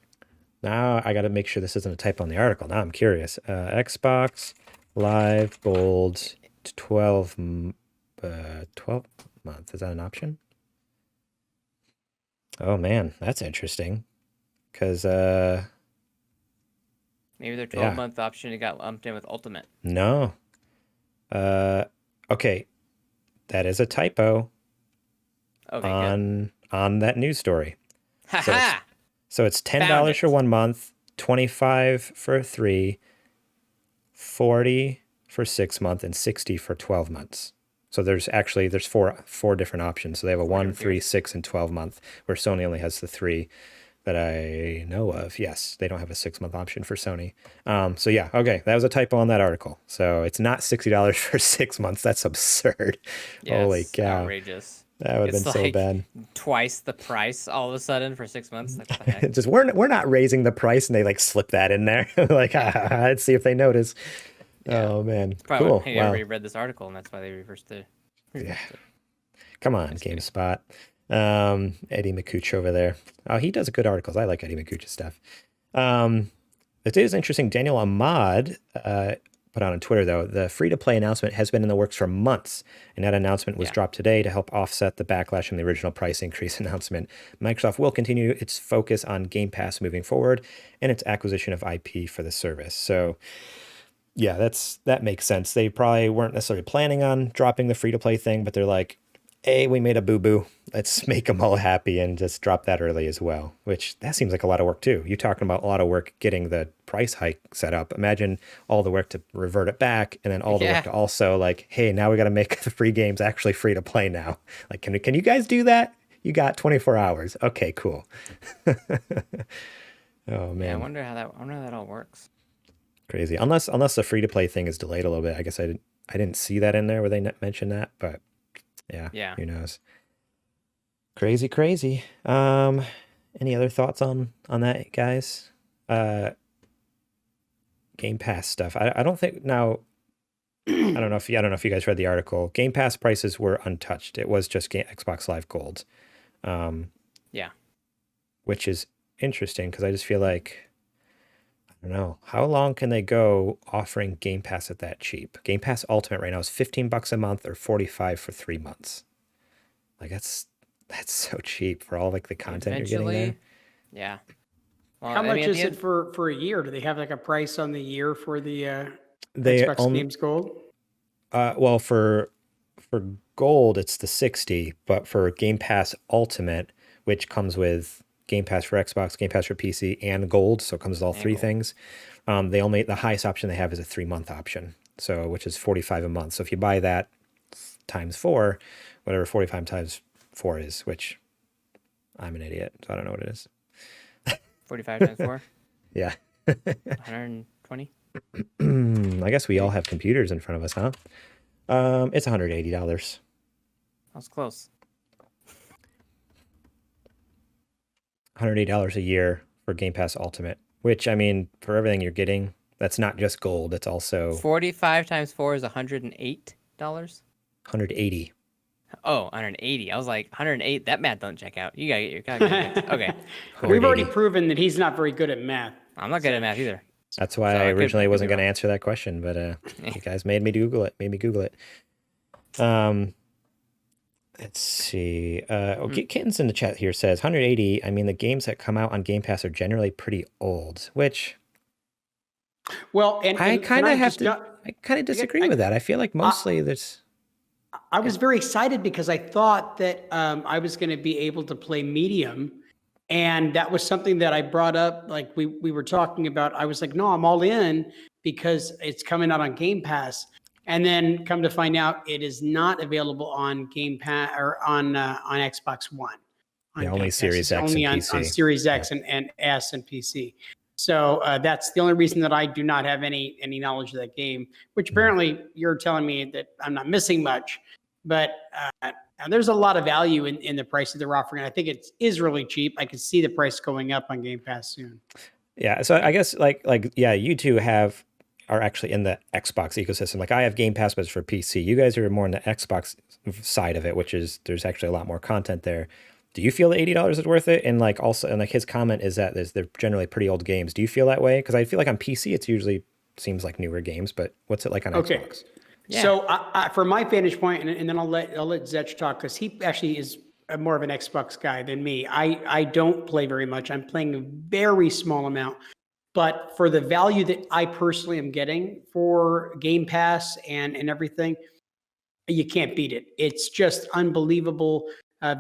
Now I got to make sure this isn't a typo on the article. Now I'm curious. Xbox Live Gold 12 month. Is that an option? Oh man, that's interesting. Because maybe their 12-month option got lumped in with Ultimate. No. Okay, that is a typo on that news story. So it's $10 for 1 month, $25 for 3, $40 for 6 months, and $60 for 12 months. So there's four different options. So they have a 1, 3, 6, and 12 month, where Sony only has the 3 that I know of. Yes, they don't have a 6-month option for Sony. So yeah, okay, that was a typo on that article. So it's not $60 for 6 months. That's absurd. Holy cow! Outrageous. That would have been so bad. Twice the price all of a sudden for 6 months. Just we're not raising the price, and they like slip that in there. Like, let's see if they notice. Yeah. Oh man, probably cool. Hey, everybody read this article, and that's why they reversed it. Yeah. Come on, GameSpot. Eddie McCooch over there. Oh, he does good articles. I like Eddie McCooch's stuff. It is interesting. Daniel Ahmad put on Twitter, though, the free-to-play announcement has been in the works for months, and that announcement was dropped today to help offset the backlash from the original price increase announcement. Microsoft will continue its focus on Game Pass moving forward and its acquisition of IP for the service. So, yeah, that makes sense. They probably weren't necessarily planning on dropping the free-to-play thing, but they're like, hey, we made a boo-boo. Let's make them all happy and just drop that early as well, which that seems like a lot of work too. You're talking about a lot of work getting the price hike set up. Imagine all the work to revert it back, and then all the work to also like, hey, now we got to make the free games actually free to play now. Like, can you guys do that? You got 24 hours. Okay, cool. Oh man, Yeah, I wonder how that all works. crazy. Unless the free to play thing is delayed a little bit. I guess I didn't see that in there where they mentioned that, but yeah, Yeah. who knows? Crazy, crazy. Any other thoughts on that, guys? Game Pass stuff. I don't think now. I don't know if you guys read the article. Game Pass prices were untouched. It was just Xbox Live Gold. Yeah. Which is interesting because I just feel like, I don't know, how long can they go offering Game Pass at that cheap? Game Pass Ultimate right now is $15 a month or $45 for 3 months. Like that's so cheap for all like the content you're getting there. Yeah. Well, How I much mean, at is the it end- for a year? Do they have like a price on the year for the They Xbox Games Gold? well for Gold it's the 60, but for Game Pass Ultimate, which comes with Game Pass for Xbox, Game Pass for PC, and Gold, so it comes with all three Gold. things. The highest option they have is a 3-month option, so which is $45 a month. So if you buy that times 4, whatever 45 times 4 is, which I'm an idiot, so I don't know what it is. 45 times 4, Yeah. 120. I guess we all have computers in front of us, huh? It's $180. That was close. $180 a year for Game Pass Ultimate, which, I mean, for everything you're getting, that's not just Gold, it's also 45 times 4 is $108. 180. Oh, 180. I was like, 108. That math don't check out. You gotta get your calculator. Okay. We've already 180. proven that he's not very good at math. I'm not good at math either. That's why So I I could- originally I could wasn't be going to wrong. answer that question, but you guys made me Google it. Let's see. Kittens in the chat here says 180. I mean, the games that come out on Game Pass are generally pretty old, which Well, and I kind of have just to. I kind of disagree with that. I feel like mostly there's. I was very excited because I thought that I was going to be able to play medium. And that was something that I brought up. Like we were talking about, I was like, no, I'm all in because it's coming out on Game Pass. And then come to find out it is not available on Game Pass or on Xbox One. On Yeah, Game only Pass. Series It's X only and on PC. Series X and S and PC. So that's the only reason that I do not have any knowledge of that game, which apparently you're telling me that I'm not missing much. But there's a lot of value in the price that they're offering. I think it is really cheap. I can see the price going up on Game Pass soon. Yeah, so I guess like yeah, you two are actually in the Xbox ecosystem. Like I have Game Pass, but it's for PC. You guys are more in the Xbox side of it, which is there's actually a lot more content there. Do you feel the $80 is worth it? And like also, and like his comment is that they're generally pretty old games. Do you feel that way? Because I feel like on PC it's usually seems like newer games, but what's it like on Xbox? Yeah. So from my vantage point, and then I'll let Zech talk because he actually is more of an Xbox guy than me. I don't play very much. I'm playing a very small amount. But for the value that I personally am getting for Game Pass and everything, you can't beat it. It's just unbelievable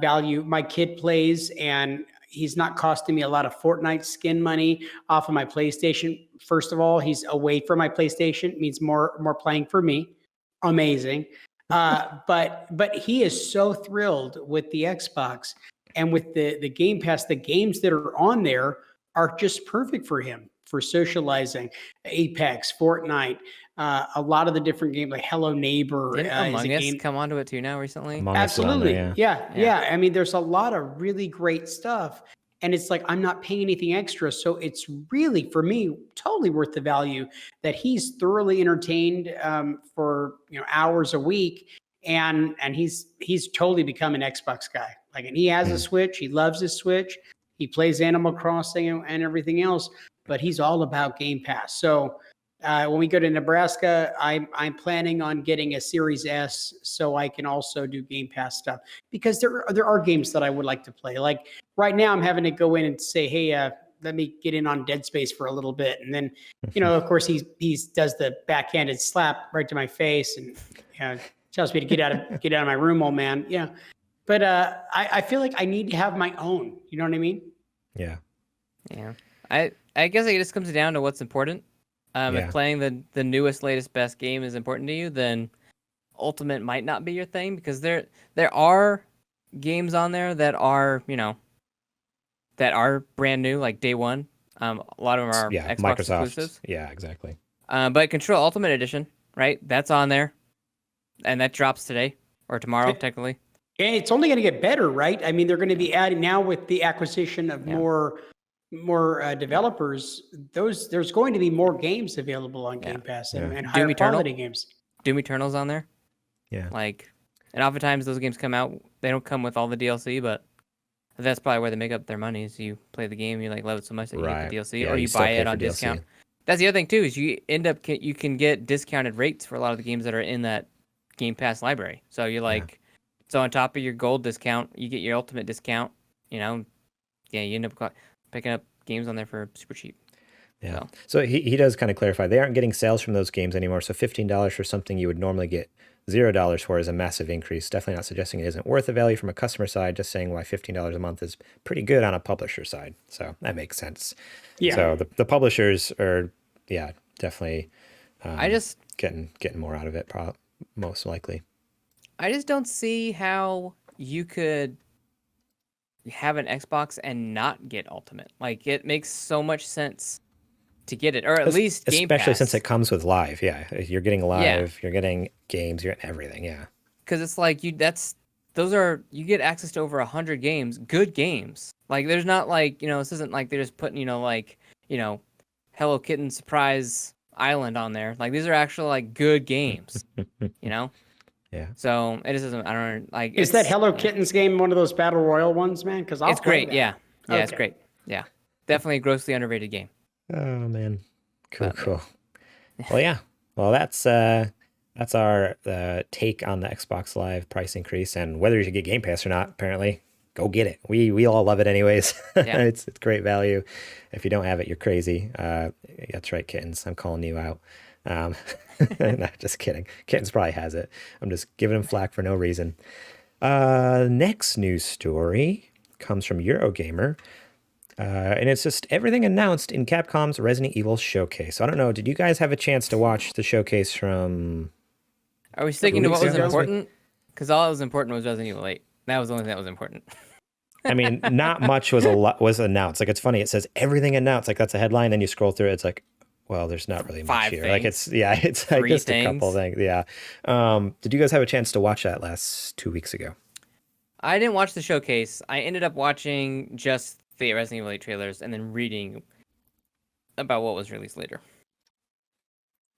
value. My kid plays, and he's not costing me a lot of Fortnite skin money off of my PlayStation. First of all, he's away from my PlayStation. It means more playing for me. Amazing. But he is so thrilled with the Xbox and with the Game Pass. The games that are on there are just perfect for him for socializing. Apex, Fortnite, a lot of the different games like Hello Neighbor. Didn't is a Among Us game. come onto it too now recently? Among Us is on there, Absolutely. yeah. Yeah. I mean, there's a lot of really great stuff. And it's like I'm not paying anything extra. So it's really, for me, totally worth the value that he's thoroughly entertained for hours a week. And he's totally become an Xbox guy. Like, and he has a Switch. He loves his Switch. He plays Animal Crossing and everything else, but he's all about Game Pass. So when we go to Nebraska, I'm planning on getting a Series S so I can also do Game Pass stuff because there are games that I would like to play. Like right now, I'm having to go in and say, hey, let me get in on Dead Space for a little bit, and then of course he does the backhanded slap right to my face and tells me to get out of my room, old man. Yeah, but I feel like I need to have my own. You know what I mean? Yeah. Yeah. I guess it just comes down to what's important. Yeah. If playing the newest, latest, best game is important to you, then Ultimate might not be your thing because there are games on there that are, that are brand new, like day one. A lot of them are Xbox Microsoft exclusives. Yeah, exactly. But Control Ultimate Edition, right? That's on there, and that drops today or tomorrow, technically. And it's only going to get better, right? I mean, they're going to be adding now with the acquisition of more developers. There's going to be more games available on Game Pass and higher quality games. Doom Eternal's on there. Yeah. And oftentimes those games come out, they don't come with all the DLC, but that's probably where they make up their money. Is you play the game, you love it so much that you get the DLC, or you buy it on discount. That's the other thing too, is you can get discounted rates for a lot of the games that are in that Game Pass library. So you're so on top of your gold discount, you get your ultimate discount. You end up picking up games on there for super cheap. Yeah. So he does kind of clarify they aren't getting sales from those games anymore. So $15 for something you would normally get $0 for is a massive increase. Definitely not suggesting it isn't worth the value from a customer side, just saying why $15 a month is pretty good on a publisher side. So that makes sense. Yeah. So the publishers are, definitely getting more out of it, most likely. I just don't see how you could have an Xbox and not get Ultimate. It makes so much sense to get it, or at least Game Pass. Especially since it comes with live. Yeah, you're getting live, you're getting games, you're getting everything. Yeah, because it's you get access to over 100 games, good games. There's not this isn't like they're just putting Hello Kitten Surprise Island on there. These are actual good games. Yeah. So it just doesn't. I don't know. Is that Hello Kitten's game one of those battle royale ones, man? Because it's great. Yeah. Yeah, okay. It's great. Yeah, definitely a grossly underrated game. Oh man, cool. Well, yeah. Well, that's our take on the Xbox Live price increase, and whether you should get Game Pass or not. Apparently, go get it. We all love it anyways. Yeah. It's great value. If you don't have it, you're crazy. That's right, Kittens. I'm calling you out. No, just kidding. Kittens probably has it. I'm just giving him flack for no reason. Next news story comes from Eurogamer. And it's just everything announced in Capcom's Resident Evil showcase. So I don't know, did you guys have a chance to watch the showcase from... Are we sticking to what was important? Because all that was important was Resident Evil 8. That was the only thing that was important. I mean, not much was announced. It's funny, it says everything announced. That's a headline, then you scroll through it, it's well, there's not really much here. Things. It's just a couple things. Yeah. Did you guys have a chance to watch that last 2 weeks ago? I didn't watch the showcase. I ended up watching just the Resident Evil 8 trailers and then reading about what was released later.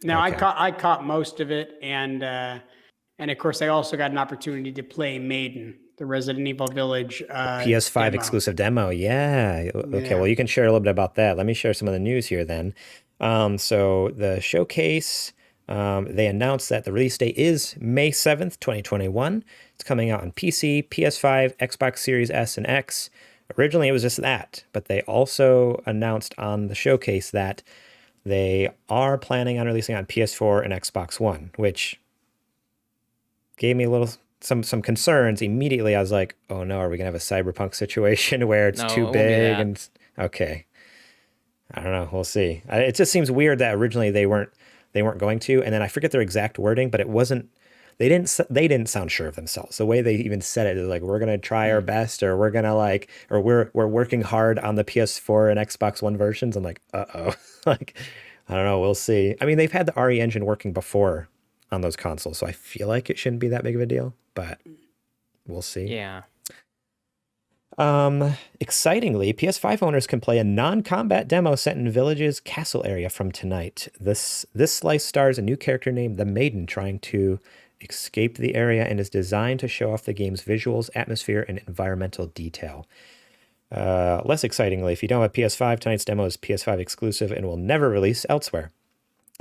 No, okay. I caught most of it, and of course I also got an opportunity to play Maiden, the Resident Evil Village PS5 exclusive demo. Yeah. Okay. Well, you can share a little bit about that. Let me share some of the news here then. So the showcase, they announced that the release date is May 7th, 2021. It's coming out on PC, PS5, Xbox Series S and X. Originally, it was just that, but they also announced on the showcase that they are planning on releasing on PS4 and Xbox One, which gave me some concerns. Immediately, I was like, oh no, are we going to have a Cyberpunk situation where it's too big? And okay. I don't know. We'll see. It just seems weird that originally they weren't going to, and then I forget their exact wording, but it wasn't. They didn't sound sure of themselves. The way they even said it is we're gonna try our best, or we're gonna or we're working hard on the PS4 and Xbox One versions. I'm like, I don't know. We'll see. I mean, they've had the RE engine working before on those consoles, so I feel like it shouldn't be that big of a deal, but we'll see. Yeah. Excitingly, PS5 owners can play a non-combat demo set in Village's castle area from tonight. This slice stars a new character named the Maiden trying to escape the area and is designed to show off the game's visuals, atmosphere, and environmental detail. Less excitingly, if you don't have PS5, tonight's demo is PS5 exclusive and will never release elsewhere.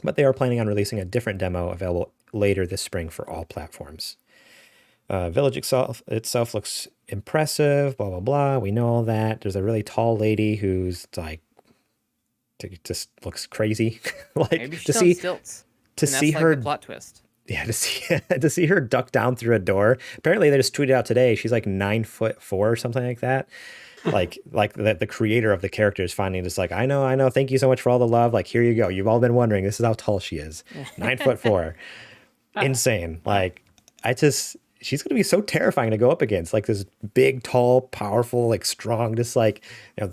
But they are planning on releasing a different demo available later this spring for all platforms. Village itself looks impressive, blah, blah, blah. We know all that. There's a really tall lady who's just looks crazy. Maybe she's on stilts. To see her, the plot twist. Yeah, to see her duck down through a door. Apparently they just tweeted out today, she's 9'4" or something like that. The creator of the character is finally just I know. Thank you so much for all the love. Here you go. You've all been wondering. This is how tall she is. 9'4". Insane. she's going to be so terrifying to go up against. Like this big, tall, powerful, like strong, just like,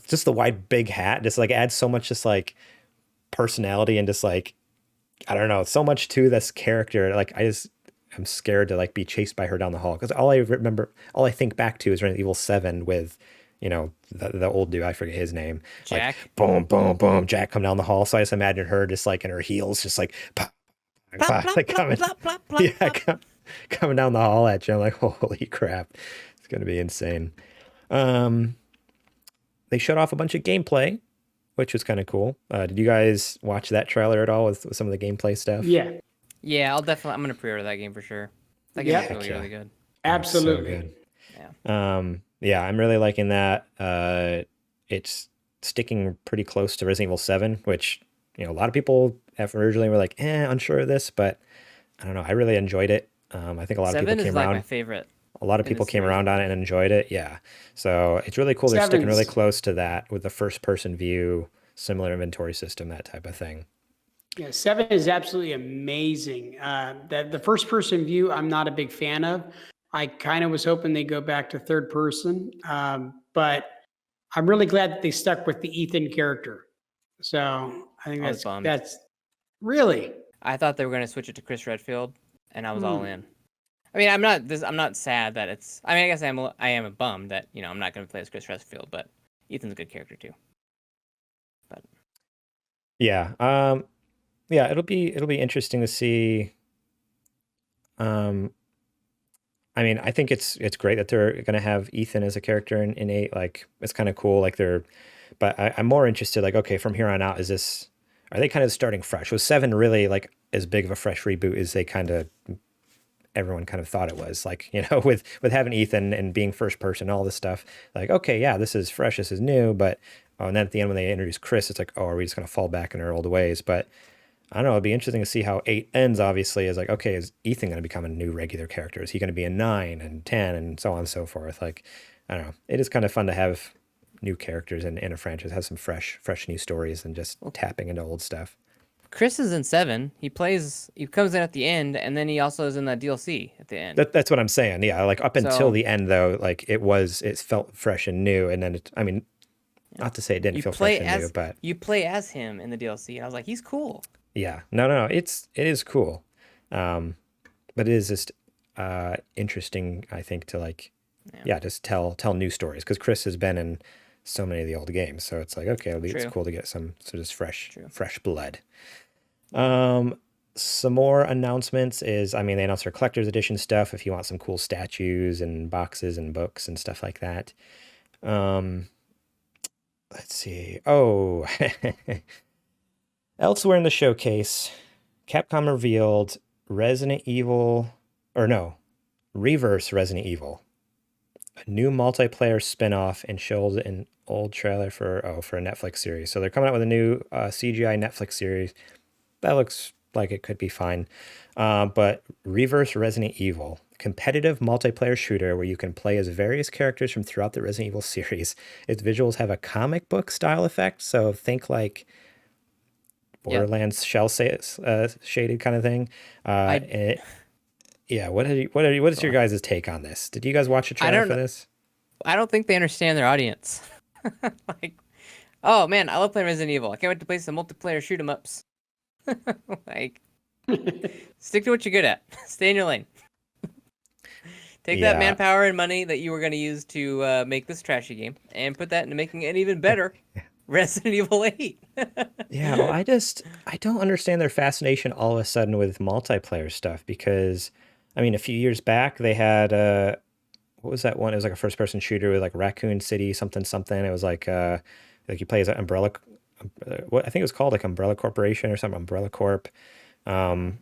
just the wide, big hat, just like adds so much just like personality and just like, I don't know, so much to this character. Like I'm scared to like be chased by her down the hall. Cause all I think back to is Resident Evil 7 with, the old dude, I forget his name. Jack. Like, boom, boom, boom, Jack come down the hall. So I just imagine her just like in her heels, just like, pop, Plop, plop, like plop, coming, plop, plop, plop, yeah, plop. coming down the hall at you. I'm like, holy crap, it's gonna be insane. They showed off a bunch of gameplay, which was kind of cool. Did you guys watch that trailer at all with some of the gameplay stuff? Yeah, Yeah, I'm gonna pre-order that game for sure. That game Yeah. is really, Yeah. really good. absolutely. So good. Yeah. Yeah, I'm really liking that. It's sticking pretty close to Resident Evil 7, which, a lot of people originally were like, unsure of this, but I don't know. I really enjoyed it. I think a lot of people 7 is came like my around. favorite. A lot of in the people came series. around on it and enjoyed it. Yeah. So it's really cool. They're sticking really Seven's- close to that with the first person view, similar inventory system, that type of thing. Yeah, 7 is absolutely amazing. The first person view, I'm not a big fan of. I kind of was hoping they go back to third person, but I'm really glad that they stuck with the Ethan character. So I think I was bummed. that's really. I thought they were gonna switch it to Chris Redfield, and I was all in. I mean, I'm not sad that it's. I mean, I guess I am bummed that I'm not gonna play as Chris Redfield, but Ethan's a good character too. But Yeah. Yeah, it'll be interesting to see. I mean, I think it's great that they're going to have Ethan as a character in 8. Like, it's kind of cool. Like but I'm more interested. Like, okay, from here on out, are they kind of starting fresh? Was 7 really like as big of a fresh reboot as everyone kind of thought it was? Like, with having Ethan and being first person, all this stuff. Like, okay, yeah, this is fresh, this is new. But and then at the end when they introduce Chris, it's like, oh, are we just going to fall back in our old ways? But I don't know. It'd be interesting to see how 8 ends, obviously, is like, okay, is Ethan going to become a new regular character? Is he going to be in 9 and 10 and so on and so forth? Like, I don't know. It is kind of fun to have new characters in a franchise, have some fresh new stories and just tapping into old stuff. Chris is in 7. He comes in at the end, and then he also is in that DLC at the end. That's what I'm saying. Yeah, like up until the end, though, like it felt fresh and new. And then, not to say it didn't feel fresh and new, but you play as him in the DLC, and I was like, he's cool. Yeah, no, it is cool, but it is just interesting, I think, to like, just tell new stories, because Chris has been in so many of the old games, so it's like, okay, it's cool to get some just fresh blood. Some more announcements is, I mean, they announced their collector's edition stuff. If you want some cool statues and boxes and books and stuff like that. Let's see. Oh. Elsewhere in the showcase, Capcom revealed Reverse Resident Evil, a new multiplayer spin-off, and showed an old trailer for a Netflix series. So they're coming out with a new CGI Netflix series. That looks like it could be fine. But Reverse Resident Evil, competitive multiplayer shooter where you can play as various characters from throughout the Resident Evil series. Its visuals have a comic book style effect, so think like Borderlands shell shaded kind of thing. What is your guys' take on this? Did you guys watch the trailer for this? I don't think they understand their audience. Like, oh man, I love playing Resident Evil. I can't wait to play some multiplayer shoot 'em ups. Like, stick to what you're good at. Stay in your lane. Take that manpower and money that you were going to use to make this trashy game and put that into making it even better. Resident Evil 8. Yeah, well, I don't understand their fascination all of a sudden with multiplayer stuff, because, I mean, a few years back they had what was that one? It was like a first-person shooter with like Raccoon City something. It was like you play as an Umbrella. What I think it was called like Umbrella Corporation or something. Umbrella Corp. And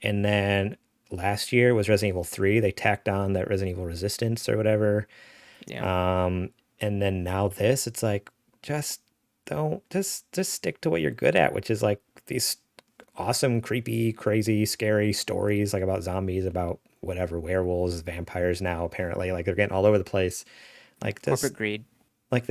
then last year was Resident Evil 3. They tacked on that Resident Evil Resistance or whatever. Yeah. And then now this, it's like just stick to what you're good at, which is like these awesome, creepy, crazy, scary stories like about zombies, about whatever, werewolves, vampires now apparently. Like they're getting all over the place. Like this corporate greed. like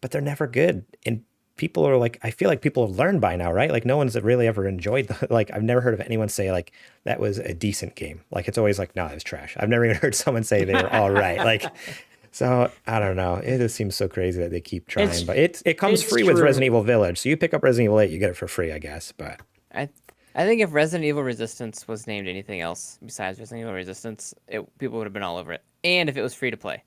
but they're never good. And people are like, I feel like people have learned by now, right? Like no one's really ever enjoyed like I've never heard of anyone say like that was a decent game. Like it's always like, no, it was trash. I've never even heard someone say they were all right. Like, so I don't know. It just seems so crazy that they keep trying, but it comes free with Resident Evil Village. So you pick up Resident Evil 8, you get it for free, I guess. But I think if Resident Evil Resistance was named anything else besides Resident Evil Resistance, people would have been all over it. And if it was free to play.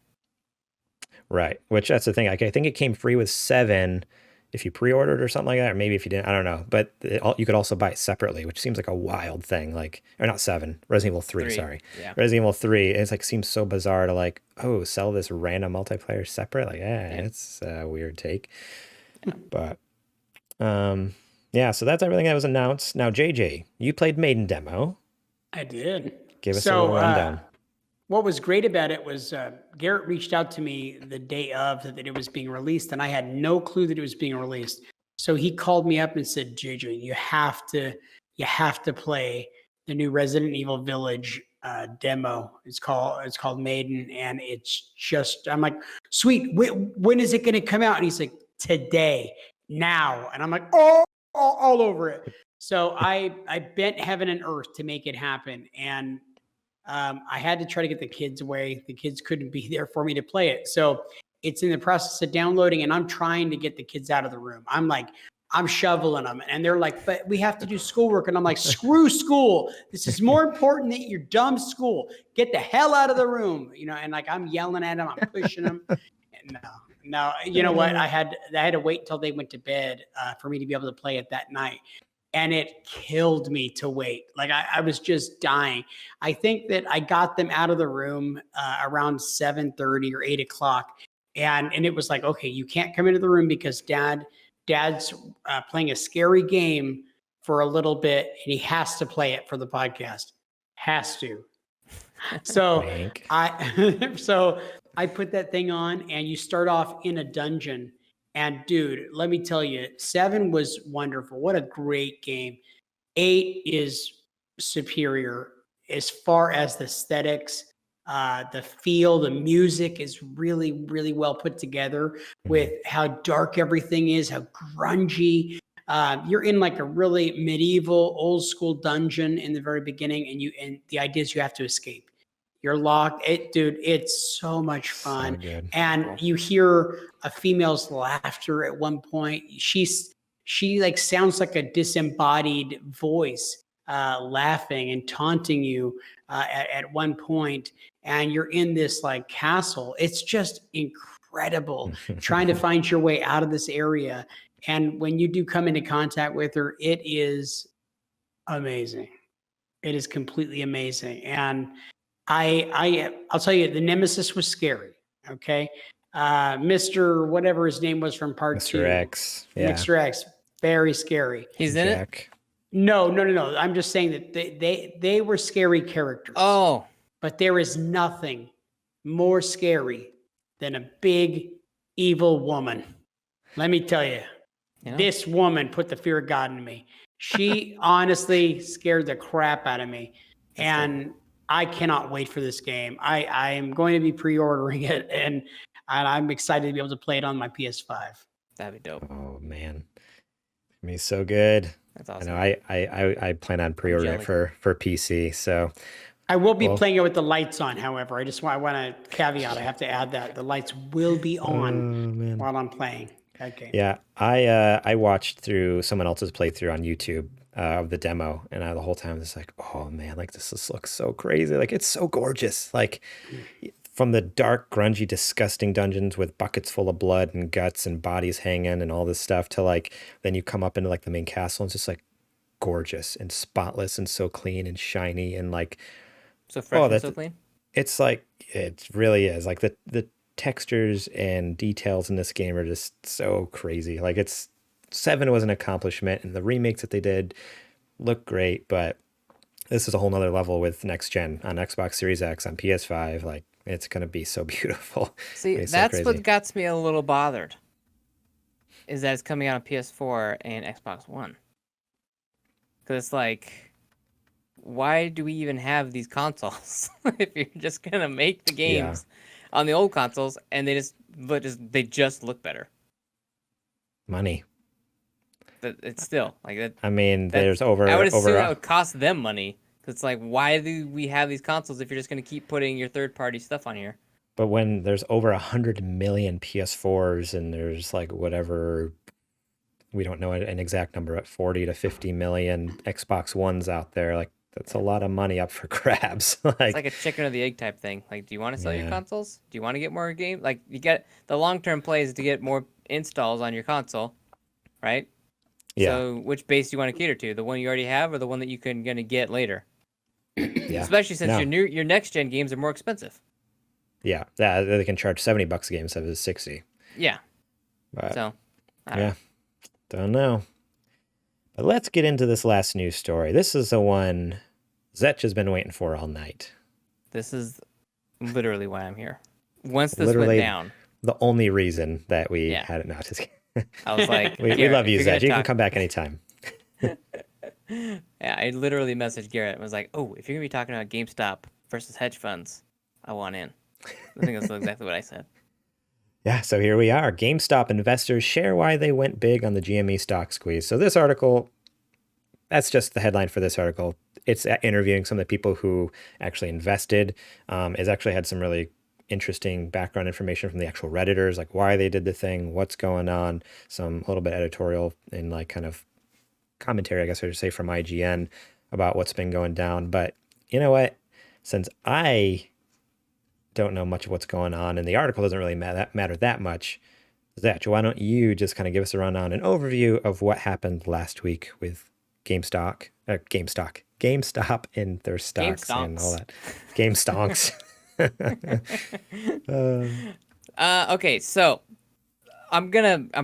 Right. Which that's the thing. Like, I think it came free with 7 if you pre-ordered or something like that, or maybe if you didn't, I don't know. But you could also buy it separately, which seems like a wild thing. Like, or not 7, Resident Evil 3, sorry. Yeah. Resident Evil 3, it's like seems so bizarre to like, oh, sell this random multiplayer separate. Like, it's a weird take. Yeah. But yeah, so that's everything that was announced. Now, JJ, you played Maiden demo. I did. Give us a little rundown. What was great about it was Garrett reached out to me the day of that it was being released, and I had no clue that it was being released. So he called me up and said, "JJ, you have to play the new Resident Evil Village demo. It's called Maiden, and it's just." I'm like, "Sweet. When is it going to come out?" And he's like, "Today, now." And I'm like, "Oh, all over it." So I bent heaven and earth to make it happen, and I had to try to get the kids away. The kids couldn't be there for me to play it. So it's in the process of downloading, and I'm trying to get the kids out of the room. I'm shoveling them, and they're like, "But we have to do schoolwork." And I'm like, "Screw school. This is more important than your dumb school. Get the hell out of the room." And like I'm yelling at them, I'm pushing them. No, you know what? I had to wait until they went to bed for me to be able to play it that night. And it killed me to wait. Like I was just dying. I think that I got them out of the room around 7:30 or 8 o'clock. And it was like, okay, you can't come into the room because dad's playing a scary game for a little bit, and he has to play it for the podcast. Has to. So I put that thing on, and you start off in a dungeon. And dude, let me tell you, 7 was wonderful. What a great game. 8 is superior as far as the aesthetics, the feel, the music is really, really well put together with how dark everything is, how grungy. You're in like a really medieval, old school dungeon in the very beginning, and the idea is you have to escape. You're locked. Dude, it's so much fun. So and you hear a female's laughter at one point. She like sounds like a disembodied voice laughing and taunting you at one point. And you're in this like castle. It's just incredible trying to find your way out of this area. And when you do come into contact with her, it is amazing. It is completely amazing. And I'll tell you, the Nemesis was scary. Okay. Mr. whatever his name was from part 2. Mr. X. Yeah. Mr. X. Very scary. He's in it? No. I'm just saying that they were scary characters. Oh. But there is nothing more scary than a big evil woman. Let me tell you, this woman put the fear of God in me. She honestly scared the crap out of me. And I cannot wait for this game. I am going to be pre-ordering it, and I'm excited to be able to play it on my PS5. That'd be dope. Oh man, I mean, so good. That's awesome. I know. I plan on pre-ordering it for PC. So I will be playing it with the lights on. However, I want to caveat. I have to add that the lights will be on while I'm playing. Okay. Yeah, I watched through someone else's playthrough on YouTube of the demo, and the whole time I was like, oh man, like this looks so crazy. Like it's so gorgeous. Like from the dark, grungy, disgusting dungeons with buckets full of blood and guts and bodies hanging and all this stuff to like, then you come up into like the main castle and it's just like gorgeous and spotless and so clean and shiny and like so fresh and so clean. It's like it really is. Like the textures and details in this game are just so crazy. Like 7 was an accomplishment, and the remakes that they did look great, but this is a whole nother level with next gen on Xbox Series X, on PS5. Like it's gonna be so beautiful. See, that's what got me a little bothered. Is that it's coming out on PS4 and Xbox One? Because it's like, why do we even have these consoles if you're just gonna make the games on the old consoles and they just look better? Money. But it's still like that. I mean, there's over. I would assume over that would cost them money. It's like, why do we have these consoles if you're just going to keep putting your third-party stuff on here? But when there's over 100 million PS4s and there's like whatever, we don't know an exact number, at 40 to 50 million Xbox Ones out there, like that's a lot of money up for grabs. It's like a chicken or the egg type thing. Like, do you want to sell your consoles? Do you want to get more games? Like, you get the long-term play is to get more installs on your console, right? Yeah. So, which base do you want to cater to? The one you already have, or the one that you can gonna get later? Yeah. Especially since your next gen games are more expensive. Yeah, they can charge $70 a game instead of 60. Yeah. But, so, don't know. But let's get into this last news story. This is the one Zech has been waiting for all night. This is literally why I'm here. Once this went down, the only reason that we had it. No, just kidding. I was like, we love you, Zech. You can come back anytime. Yeah, I literally messaged Garrett and was like, "Oh, if you're gonna be talking about GameStop versus hedge funds, I want in." I think that's exactly what I said. Yeah, so here we are. GameStop investors share why they went big on the GME stock squeeze. So this article, that's just the headline for this article. It's interviewing some of the people who actually invested. It's actually had some really interesting background information from the actual Redditors, like why they did the thing, what's going on, some little bit editorial and like kind of commentary, I guess I should say, from IGN about what's been going down. But you know what? Since I don't know much of what's going on and the article doesn't really matter that much, Zech, why don't you just kind of give us a rundown, an overview of what happened last week with GameStop and their stocks and all that. Game stonks. Okay, so I'm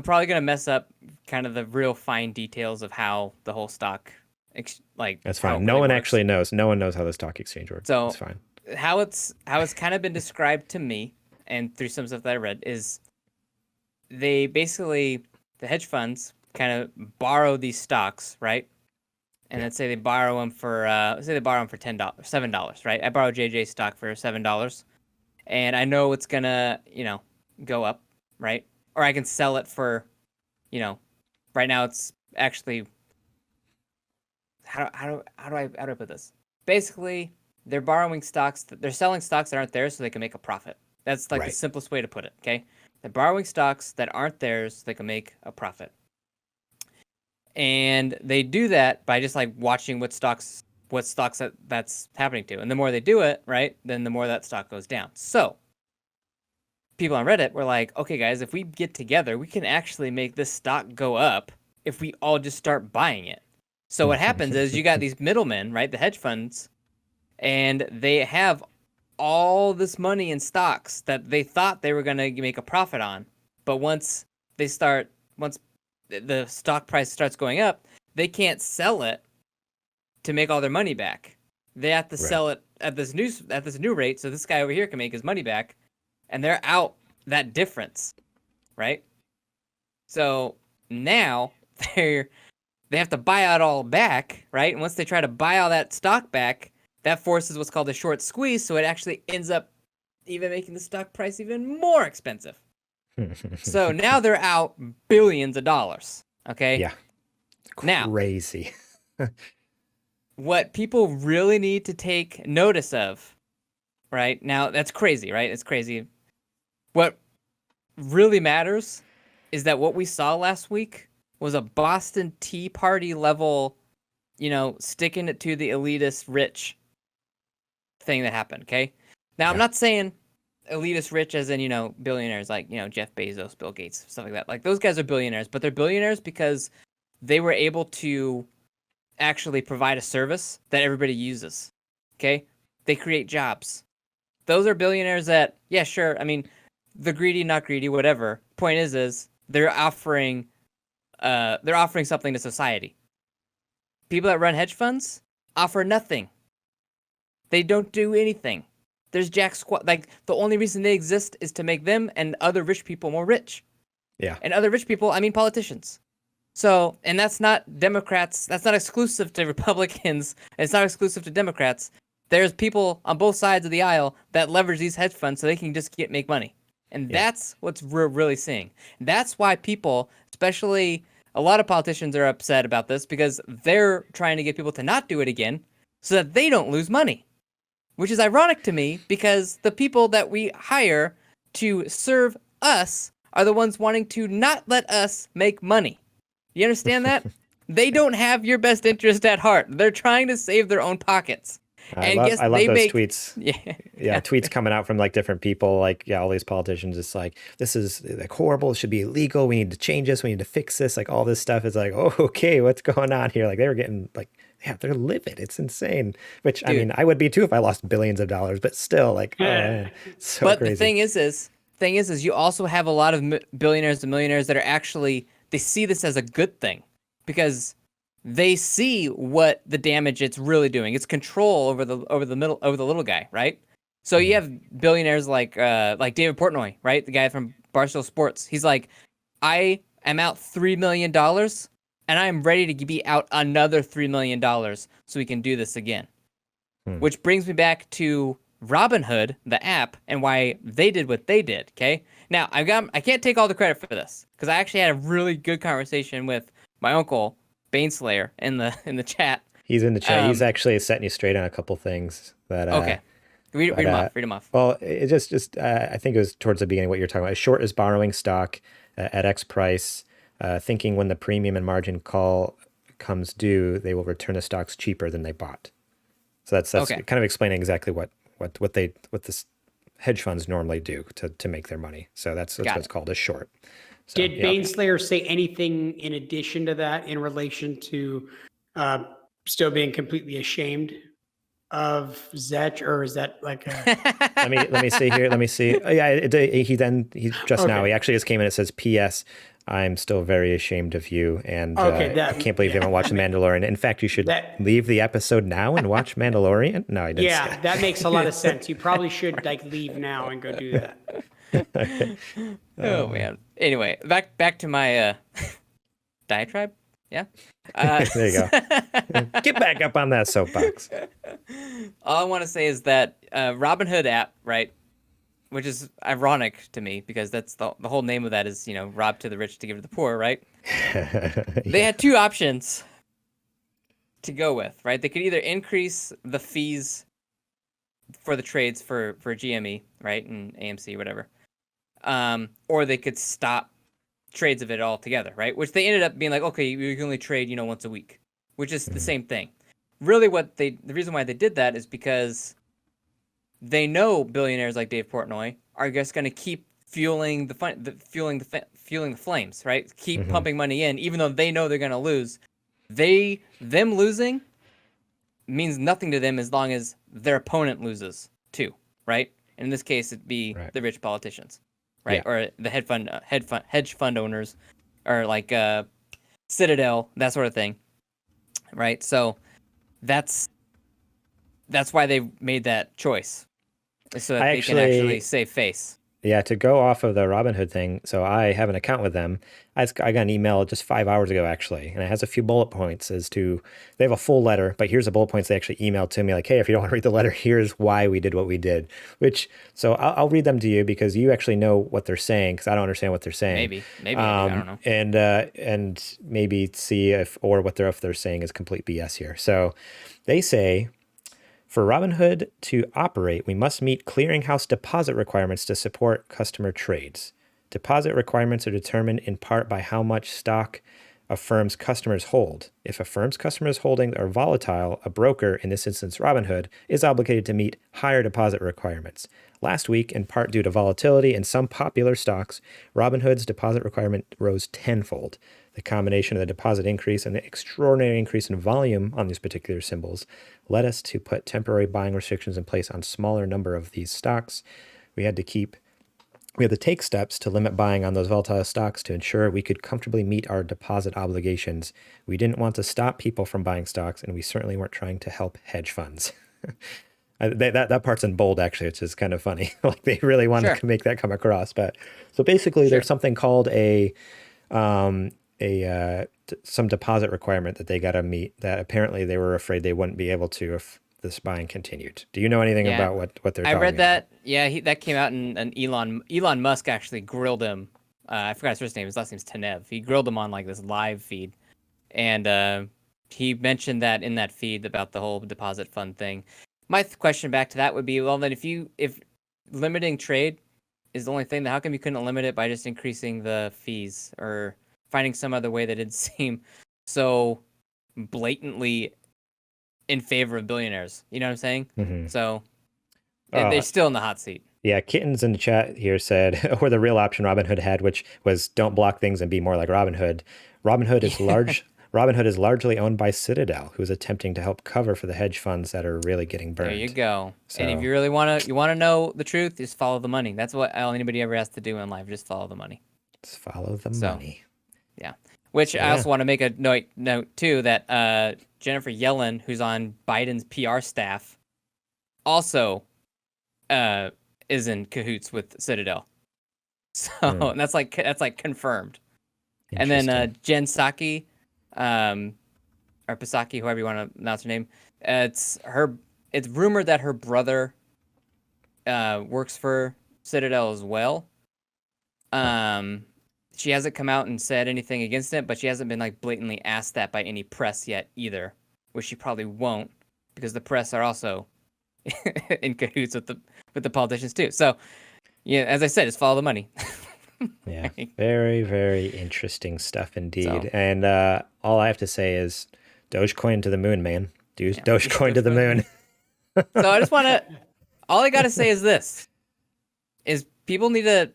probably gonna mess up kind of the real fine details of how the whole stock that's fine. No one actually knows. No one knows how the stock exchange works. So it's fine. How it's kind of been described to me and through some stuff that I read is they basically, the hedge funds kind of borrow these stocks, right? And let's say they borrow them for $7, right? I borrow JJ stock for $7, and I know it's gonna, go up, right? Or I can sell it for, right now it's actually, how do I put this? Basically, they're borrowing stocks, they're selling stocks that aren't theirs so they can make a profit. That's like the simplest way to put it, okay? They're borrowing stocks that aren't theirs so they can make a profit. And they do that by just like watching what stocks that's happening to. And the more they do it, right, then the more that stock goes down. So people on Reddit were like, okay, guys, if we get together, we can actually make this stock go up if we all just start buying it. So what happens is you got these middlemen, right, the hedge funds, and they have all this money in stocks that they thought they were going to make a profit on. But once the stock price starts going up, they can't sell it to make all their money back. They have to sell it at this new rate so this guy over here can make his money back, and they're out that difference, right? So now they have to buy out all back, right? And once they try to buy all that stock back, that forces what's called a short squeeze, so it actually ends up even making the stock price even more expensive. So now they're out billions of dollars, okay? Yeah. Crazy. What people really need to take notice of, right? Now, that's crazy, right? It's crazy. What really matters is that what we saw last week was a Boston Tea Party level, sticking it to the elitist rich thing that happened, okay? Now, I'm not saying elitist rich as in, billionaires like, Jeff Bezos, Bill Gates, stuff like that. Like, those guys are billionaires, but they're billionaires because they were able to actually provide a service that everybody uses, okay? They create jobs. Those are billionaires that, yeah, sure, I mean, the greedy, not greedy, whatever. Point is they're offering something to society. People that run hedge funds offer nothing. They don't do anything. There's jack squat. Like, the only reason they exist is to make them and other rich people more rich. Yeah. And other rich people, I mean politicians. So, and that's not Democrats. That's not exclusive to Republicans. It's not exclusive to Democrats. There's people on both sides of the aisle that leverage these hedge funds so they can just make money. And that's what we're really seeing. That's why people, especially a lot of politicians are upset about this because they're trying to get people to not do it again so that they don't lose money, which is ironic to me because the people that we hire to serve us are the ones wanting to not let us make money. You understand that? They don't have your best interest at heart. They're trying to save their own pockets. I love those tweets. Yeah, tweets coming out from like different people, like all these politicians. It's like, this is like horrible. It should be illegal. We need to change this. We need to fix this. Like all this stuff is like, oh, okay, what's going on here? Like they were getting like, yeah, they're livid. It's insane. Which, dude, I mean, I would be too if I lost billions of dollars. But still, like, so but crazy. The thing is, you also have a lot of billionaires and millionaires that are actually, they see this as a good thing because they see what the damage it's really doing. It's control over the little guy, right? So you have billionaires like David Portnoy, right? The guy from Barstool Sports. He's like, I am out $3 million and I'm ready to be out another $3 million so we can do this again. Which brings me back to Robinhood, the app, and why they did what they did, okay? Now, I can't take all the credit for this because I actually had a really good conversation with my uncle, Baneslayer, in the chat. He's in the chat. He's actually setting you straight on a couple things that okay. Read them off. Well, it just I think it was towards the beginning what you're talking about. A short is borrowing stock at X price, thinking when the premium and margin call comes due, they will return the stocks cheaper than they bought. So that's okay. Kind of explaining exactly what this hedge funds normally do to make their money. So that's what it's called, a short. So, did Baneslayer say anything in addition to that in relation to still being completely ashamed of Zech, or is that like a... let me see here. Let me see. Oh, yeah, he just now he actually just came in. It says, "P.S. I'm still very ashamed of you, and I can't believe you haven't watched The Mandalorian. In fact, you should leave the episode now and watch Mandalorian." No, I didn't. Yeah, that makes a lot of sense. You probably should like leave now and go do that. Oh man. Anyway, back to my diatribe. Yeah. There you go. Get back up on that soapbox. All I want to say is that Robinhood app, right? Which is ironic to me because that's the whole name of that is, rob to the rich to give to the poor, right? They had two options to go with, right? They could either increase the fees for the trades for GME, right, and AMC, whatever, or they could stop trades of it altogether, right? Which they ended up being like, okay, you can only trade, once a week, which is the same thing. Really, the reason why they did that is because they know billionaires like Dave Portnoy are just going to keep fueling the flames, right? Keep pumping money in, even though they know they're going to lose. Them losing means nothing to them as long as their opponent loses too, right? And in this case, it'd be the rich politicians, right? Yeah. Or the hedge fund owners, or like Citadel, that sort of thing, right? So that's why they made that choice, so that they can actually save face. Yeah, to go off of the Robinhood thing, so I have an account with them. I got an email just 5 hours ago, actually, and it has a few bullet points as to, they have a full letter, but here's the bullet points they actually emailed to me, like, hey, if you don't want to read the letter, here's why we did what we did. So I'll read them to you because you actually know what they're saying, because I don't understand what they're saying. Maybe, I don't know. And maybe see if they're saying is complete BS here. So they say, for Robinhood to operate, we must meet clearinghouse deposit requirements to support customer trades. Deposit requirements are determined in part by how much stock a firm's customers hold. If a firm's customers' holdings are volatile, a broker, in this instance Robinhood, is obligated to meet higher deposit requirements. Last week, in part due to volatility in some popular stocks, Robinhood's deposit requirement rose tenfold. The combination of the deposit increase and the extraordinary increase in volume on these particular symbols led us to put temporary buying restrictions in place on smaller number of these stocks. We had to take steps to limit buying on those volatile stocks to ensure we could comfortably meet our deposit obligations. We didn't want to stop people from buying stocks, and we certainly weren't trying to help hedge funds. That part's in bold, actually, which is kind of funny. Like they really wanted to make that come across. But so basically, there's something called some deposit requirement that they got to meet that apparently they were afraid they wouldn't be able to if this buying continued. Do you know anything about what they're talking about? I read that. Yeah, that came out, and Elon Musk actually grilled him I forgot his first name. His last name's Tanev. He grilled him on like this live feed, and he mentioned that in that feed about the whole deposit fund thing. My question back to that would be, well, then if limiting trade is the only thing, then how come you couldn't limit it by just increasing the fees or finding some other way that didn't seem so blatantly in favor of billionaires? You know what I'm saying? Mm-hmm. So they're still in the hot seat. Yeah, Kittens in the chat here said, or the real option Robinhood had, which was don't block things and be more like Robinhood. Robinhood is Robinhood is largely owned by Citadel, who's attempting to help cover for the hedge funds that are really getting burned. There you go. So, and if you really want to know the truth, just follow the money. That's what all anybody ever has to do in life. Just follow the money. Just follow the money. Yeah. Which I also want to make a note too, that Jennifer Yellen, who's on Biden's PR staff, also is in cahoots with Citadel. So that's like confirmed. And then Jen Psaki, or Psaki, whoever you want to announce her name, it's rumored that her brother works for Citadel as well. She hasn't come out and said anything against it, but she hasn't been like blatantly asked that by any press yet either, which she probably won't, because the press are also in cahoots with the politicians too. So, yeah, as I said, just follow the money. Yeah, very, very interesting stuff indeed. So, and all I have to say is Dogecoin to the moon, man. Dogecoin to the moon. So I just want to, all I got to say is this, is people need to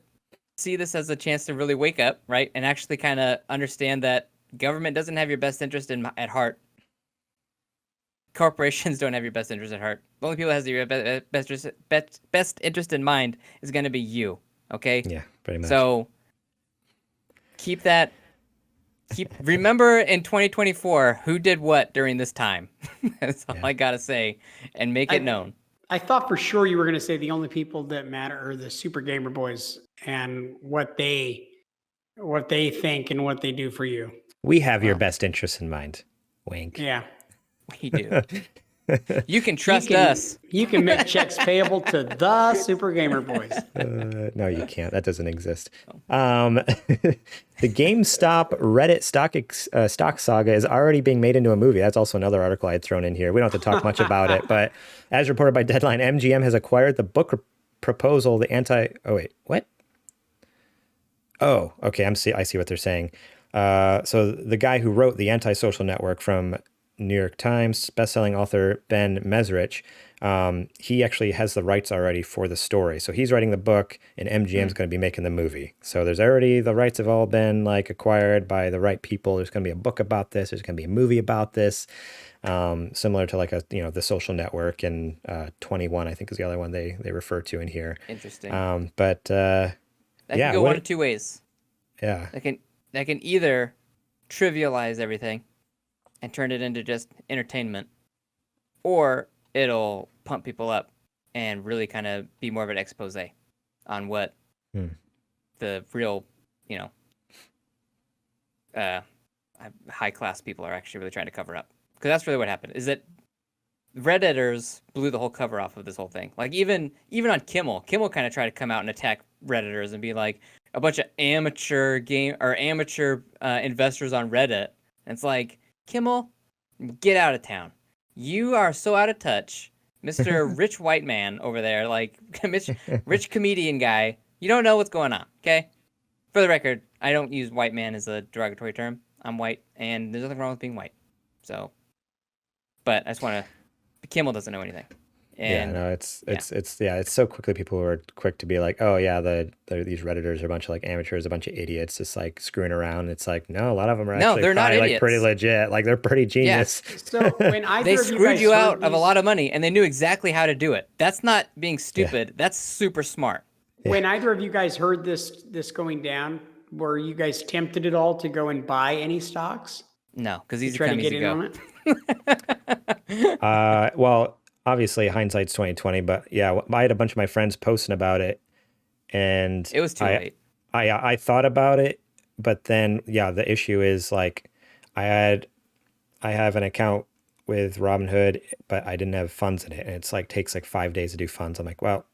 see this as a chance to really wake up, right? And actually kind of understand that government doesn't have your best interest at heart. Corporations don't have your best interest at heart. The only people that has your best interest in mind is going to be you. Okay? Yeah, pretty much. So remember in 2024 who did what during this time. That's all I gotta say, and make it known. I thought for sure you were going to say the only people that matter are the Super Gamer Boys and what they think and what they do for you. We have your best interests in mind. Wink. Yeah. We do. You can trust us. You can make checks payable to the Super Gamer Boys. No, you can't. That doesn't exist. The GameStop Reddit stock saga is already being made into a movie. That's also another article I had thrown in here. We don't have to talk much about it, but as reported by Deadline, MGM has acquired the book proposal. Oh wait, what? Oh, okay. I see what they're saying. So the guy who wrote The Antisocial Network from New York Times, bestselling author Ben Mesrich, he actually has the rights already for the story. So he's writing the book, and MGM's going to be making the movie. So there's already, the rights have all been like acquired by the right people. There's going to be a book about this. There's going to be a movie about this, similar to like The Social Network, and 21, I think is the other one they refer to in here. Interesting. But that can go one of two ways. Yeah. That can either trivialize everything and turn it into just entertainment, or it'll pump people up and really kind of be more of an expose on what the real, high class people are actually really trying to cover up. Because that's really what happened, is that Redditors blew the whole cover off of this whole thing. Like even on Kimmel kind of tried to come out and attack Redditors and be like a bunch of amateur investors on Reddit. And it's like, Kimmel, get out of town. You are so out of touch. Mr. Rich White Man over there, like rich comedian guy. You don't know what's going on, okay? For the record, I don't use white man as a derogatory term. I'm white, and there's nothing wrong with being white. So, but I just want to, Kimmel doesn't know anything. And, it's so quickly people are quick to be like, oh yeah, these Redditors are a bunch of like amateurs, a bunch of idiots, just like screwing around. It's like, no, a lot of them are actually they're not like idiots. pretty legit. Like they're pretty genius. Yeah. So when they screwed you out of a lot of money, and they knew exactly how to do it. That's not being stupid. Yeah. That's super smart. When either of you guys heard this going down, were you guys tempted at all to go and buy any stocks? No, because these are easy to go. Well, obviously hindsight's 2020, but yeah, I had a bunch of my friends posting about it, and it was too late. I thought about it, but then the issue is like I have an account with Robinhood, but I didn't have funds in it, and it's like takes like 5 days to do funds. I'm like, well,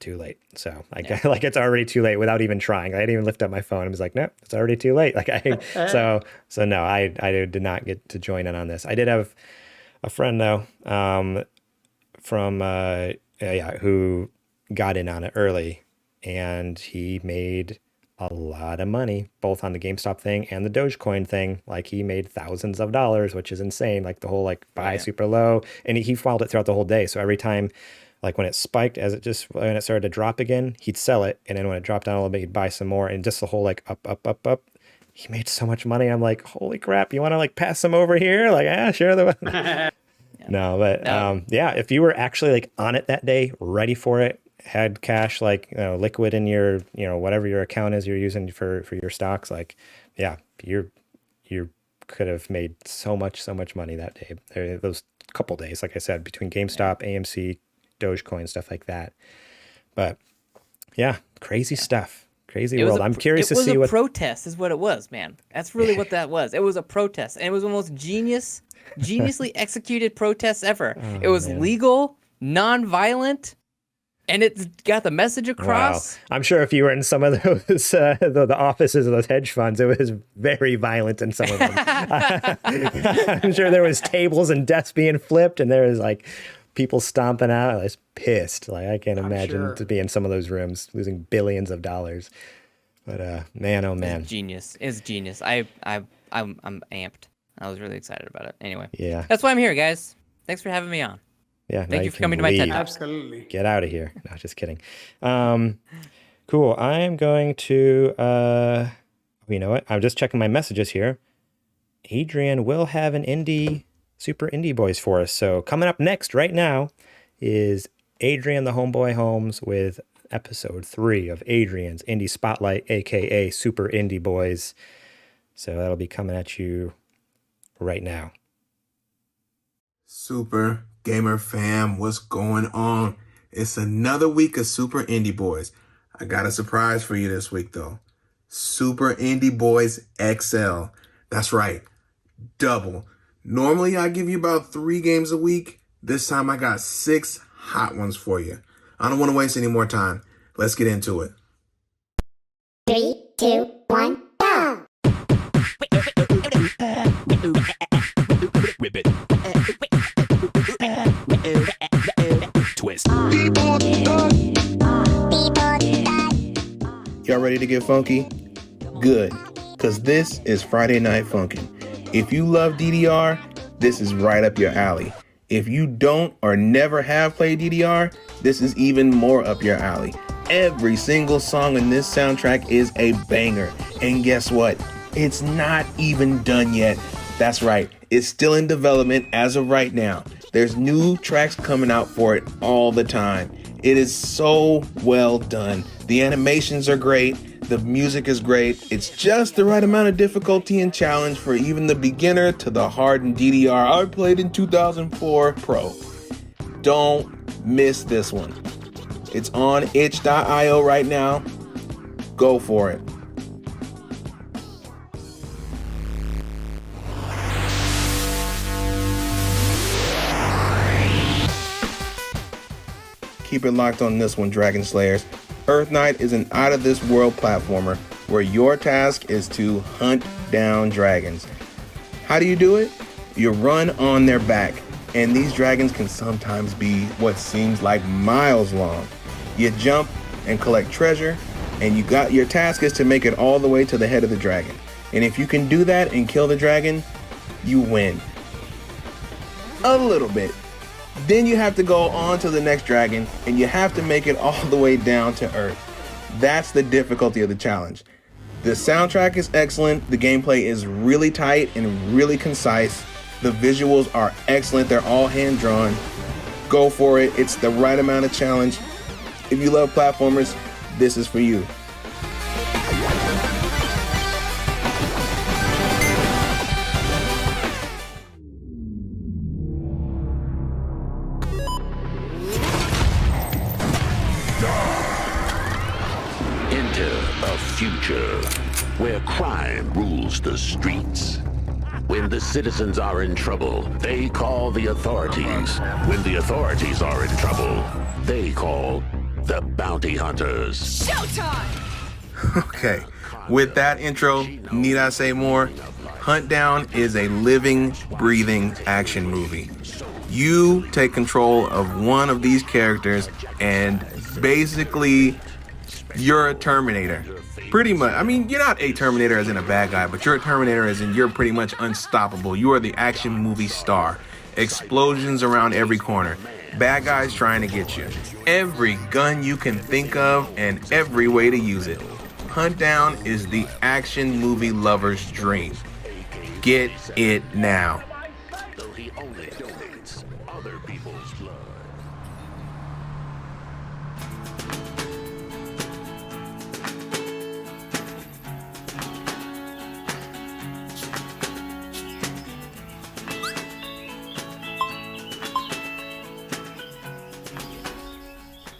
too late. So like it's already too late without even trying. I didn't even lift up my phone. I was like, no, it's already too late. Like so no, I did not get to join in on this. I did have a friend though, who got in on it early, and he made a lot of money both on the GameStop thing and the Dogecoin thing. Like he made thousands of dollars, which is insane. Like the whole like buy super low, and he followed it throughout the whole day. So every time, like when it spiked, when it started to drop again, he'd sell it, and then when it dropped down a little bit, he'd buy some more, and just the whole like up. He made so much money. I'm like, holy crap! You want to like pass some over here? Like, sure. No, but if you were actually like on it that day, ready for it, had cash, like, liquid in your, whatever your account is you're using for your stocks, like, you could have made so much money that day. Those couple days, like I said, between GameStop, AMC, Dogecoin, stuff like that. But yeah, crazy stuff. Crazy world. I'm curious to see what... It was a protest is what it was, man. That's really what that was. It was a protest. And it was the most geniusly executed protest ever. It was legal, non-violent, and it got the message across. Wow. I'm sure if you were in some of those the offices of those hedge funds, it was very violent in some of them. I'm sure there was tables and desks being flipped, and there was like people stomping out. I was pissed. Like I can't imagine to be in some of those rooms losing billions of dollars. But man, oh man, it's genius. I'm amped. I was really excited about it. Anyway, yeah, that's why I'm here, guys. Thanks for having me on. Yeah, thank you for coming to my TED Talk. Absolutely. Get out of here. No, just kidding. Cool. I am going to, you know what? I'm just checking my messages here. Adrian will have an Super Indie Boys for us. So coming up next right now is Adrian the Homeboy Holmes with episode 3 of Adrian's Indie Spotlight, aka Super Indie Boys. So that'll be coming at you right now. Super Gamer fam, what's going on? It's another week of Super Indie Boys. I got a surprise for you this week though. Super Indie Boys XL. That's right, double. Normally I give you about 3 games a week. This time I got 6 hot ones for you. I don't want to waste any more time. Let's get into it. 3, 2, 1, go! Rip it. Twist. Y'all ready to get funky? Good, because this is Friday Night Funkin'. If you love DDR, this is right up your alley. If you don't or never have played DDR, this is even more up your alley. Every single song in this soundtrack is a banger. And guess what? It's not even done yet. That's right. It's still in development as of right now. There's new tracks coming out for it all the time. It is so well done. The animations are great. The music is great. It's just the right amount of difficulty and challenge for even the beginner to the hardened DDR I played in 2004 Pro. Don't miss this one. It's on itch.io right now. Go for it. Keep it locked on this one, Dragon Slayers. Earth Knight is an out-of-this-world platformer where your task is to hunt down dragons. How do you do it? You run on their back, and these dragons can sometimes be what seems like miles long. You jump and collect treasure, and your task is to make it all the way to the head of the dragon. And if you can do that and kill the dragon, you win. A little bit. Then you have to go on to the next dragon, and you have to make it all the way down to Earth. That's the difficulty of the challenge. The soundtrack is excellent, the gameplay is really tight and really concise, the visuals are excellent, they're all hand-drawn. Go for it, it's the right amount of challenge. If you love platformers, this is for you. Future where crime rules the streets. When the citizens are in trouble, they call the authorities. When the authorities are in trouble, they call the bounty hunters. Okay, with that intro, need I say more? Hunt Down is a living, breathing action movie. You take control of one of these characters and basically you're a Terminator. Pretty much. I mean, you're not a Terminator as in a bad guy, but you're a Terminator as in you're pretty much unstoppable. You are the action movie star. Explosions around every corner. Bad guys trying to get you. Every gun you can think of and every way to use it. Hunt Down is the action movie lover's dream. Get it now. Though he only donates other people's blood.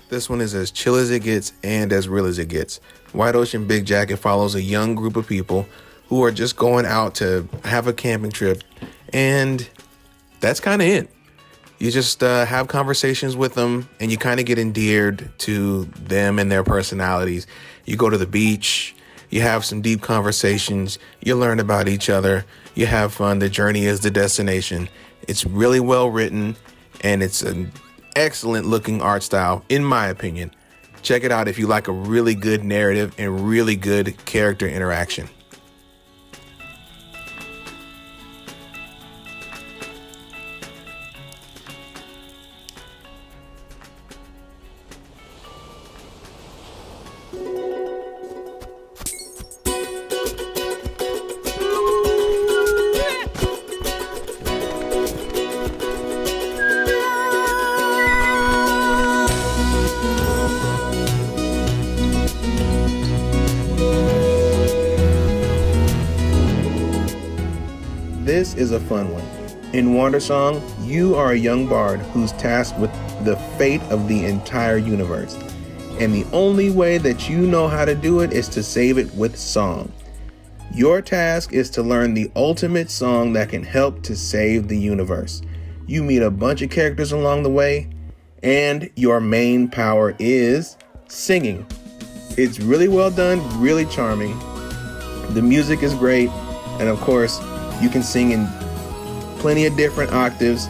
This one is as chill as it gets and as real as it gets. White Ocean Big Jacket follows a young group of people who are just going out to have a camping trip, and that's kind of it. You just have conversations with them, and you kind of get endeared to them and their personalities. You go to the beach, you have some deep conversations, you learn about each other, you have fun. The journey is the destination. It's really well written, and it's an excellent looking art style, in my opinion. Check it out if you like a really good narrative and really good character interaction. This is a fun one. In Wandersong, you are a young bard who's tasked with the fate of the entire universe. And the only way that you know how to do it is to save it with song. Your task is to learn the ultimate song that can help to save the universe. You meet a bunch of characters along the way, and your main power is singing. It's really well done, really charming. The music is great, and of course, you can sing in plenty of different octaves.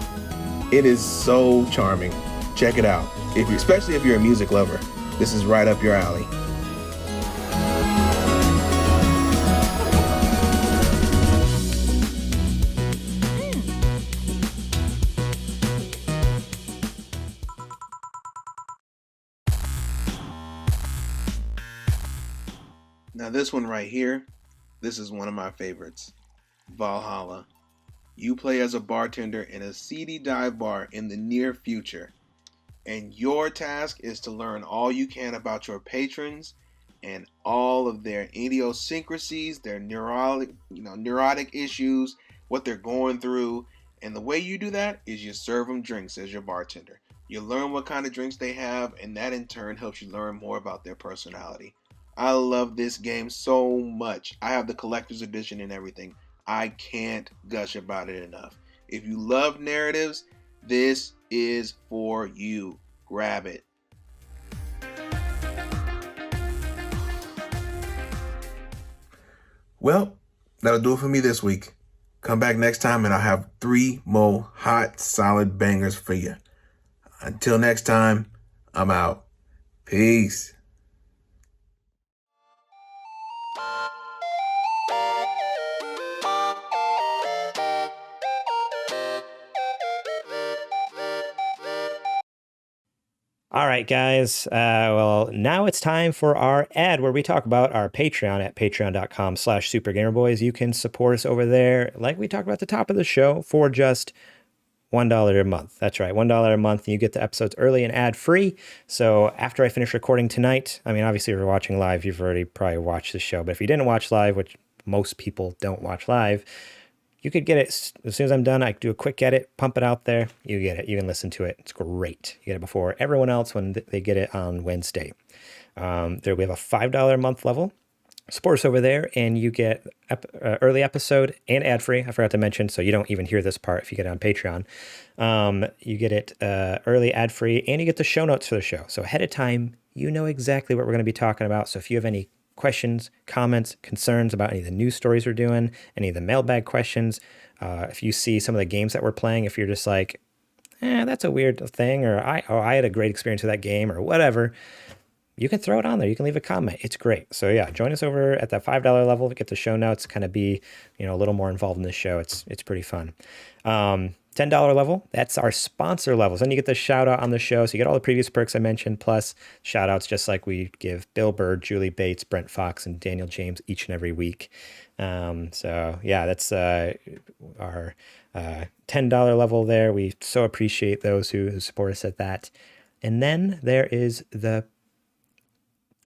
It is so charming. Check it out. Especially if you're a music lover, this is right up your alley. Now this one right here, this is one of my favorites. Valhalla. You play as a bartender in a seedy dive bar in the near future, and your task is to learn all you can about your patrons and all of their idiosyncrasies, their neurotic issues, what they're going through. And the way you do that is you serve them drinks as your bartender. You learn what kind of drinks they have, and that in turn helps you learn more about their personality. I love this game so much. I have the collector's edition and everything. I can't gush about it enough. If you love narratives, this is for you. Grab it. Well, that'll do it for me this week. Come back next time and I'll have 3 more hot, solid bangers for you. Until next time, I'm out. Peace. All right, guys. Well, now it's time for our ad where we talk about our Patreon at patreon.com/supergamerboys. You can support us over there, like we talked about at the top of the show, for just $1 a month. That's right, $1 a month. And you get the episodes early and ad-free. So after I finish recording tonight, I mean, obviously if you're watching live, you've already probably watched the show. But if you didn't watch live, which most people don't watch live, you could get it as soon as I'm done. I do a quick edit, pump it out there. You get it. You can listen to it. It's great. You get it before everyone else when they get it on Wednesday. We have a $5 a month level. Support us over there, and you get early episode and ad-free. I forgot to mention, so you don't even hear this part if you get it on Patreon. You get it early, ad-free, and you get the show notes for the show. So ahead of time, you know exactly what we're going to be talking about. So if you have any questions, comments, concerns about any of the news stories we're doing, any of the mailbag questions, if you see some of the games that we're playing, if you're just like, that's a weird thing, or I had a great experience with that game, or whatever, you can throw it on there. You can leave a comment. It's great. So yeah, join us over at that $5 level to get the show notes, kind of be, a little more involved in this show. It's pretty fun. $10 level, that's our sponsor level. So then you get the shout out on the show. So you get all the previous perks I mentioned, plus shout outs just like we give Bill Bird, Julie Bates, Brent Fox, and Daniel James each and every week. So yeah, that's our $10 level there. We so appreciate those who support us at that. And then there is the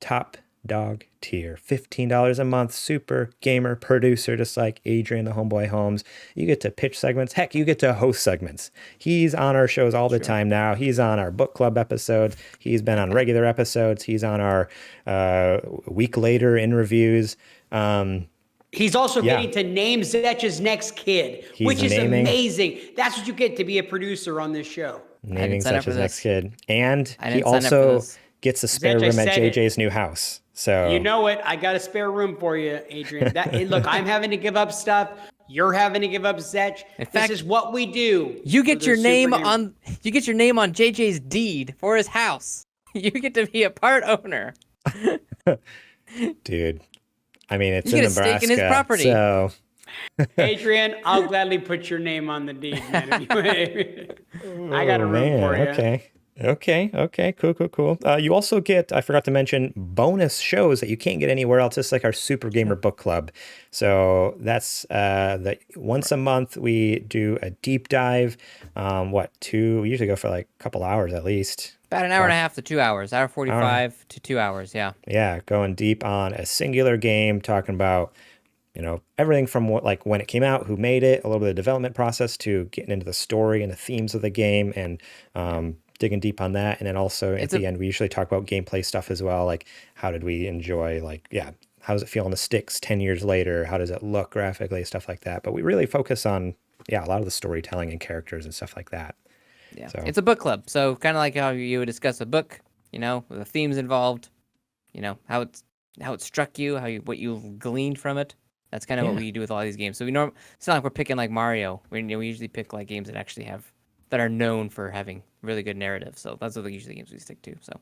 top dog tier, $15 a month, super gamer producer, just like Adrian the Homeboy Holmes. You get to pitch segments. Heck, you get to host segments. He's on our shows all the time now. He's on our book club episodes. He's been on regular episodes. He's on our week later in reviews. He's also getting to name Zech's next kid, which is amazing. That's what you get to be a producer on this show. Naming Zech's next kid. And he also gets a spare room at JJ's new house. So you know it. I got a spare room for you, Adrian. Look, I'm having to give up stuff. You're having to give up Zech. This is what we do. You get your name on JJ's deed for his house. You get to be a part owner. Dude, I mean, it's you in get a Nebraska, stake in his property. So Adrian, I'll gladly put your name on the deed, man. I got a room for you. Okay. Cool. You also get, I forgot to mention, bonus shows that you can't get anywhere else. It's like our Super Gamer Book Club. So that's once a month we do a deep dive. We usually go for like a couple hours at least. About an hour and a half to 2 hours. Hour 45 to 2 hours, yeah. Yeah, going deep on a singular game, talking about everything from when it came out, who made it, a little bit of the development process, to getting into the story and the themes of the game, and digging deep on that. And then also at the end, we usually talk about gameplay stuff as well. Like, how did we enjoy, how does it feel on the sticks 10 years later? How does it look graphically, stuff like that. But we really focus on, a lot of the storytelling and characters and stuff like that. Yeah, so it's a book club. So kind of like how you would discuss a book, with the themes involved, how it struck you, what you gleaned from it. That's kind of what we do with all these games. So it's not like we're picking like Mario. We usually pick like games that actually that are known for having really good narrative. So that's what the usually games we stick to. So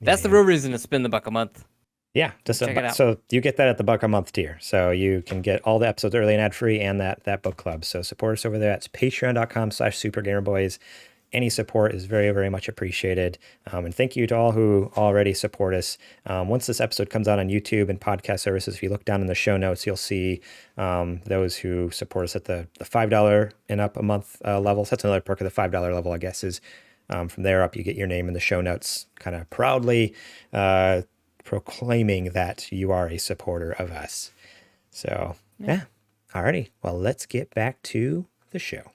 that's the real reason to spend the $1 a month. Yeah, check it out. So you get that at the $1 a month tier. So you can get all the episodes early and ad free, and that book club. So support us over there. It's patreon.com/supergamerboys. Any support is very, very much appreciated. And thank you to all who already support us. Once this episode comes out on YouTube and podcast services, if you look down in the show notes, you'll see those who support us at the $5 and up a month level. So that's another perk of the $5 level, I guess, is from there up, you get your name in the show notes, kind of proudly proclaiming that you are a supporter of us. So, yeah. Alrighty. Well, let's get back to the show.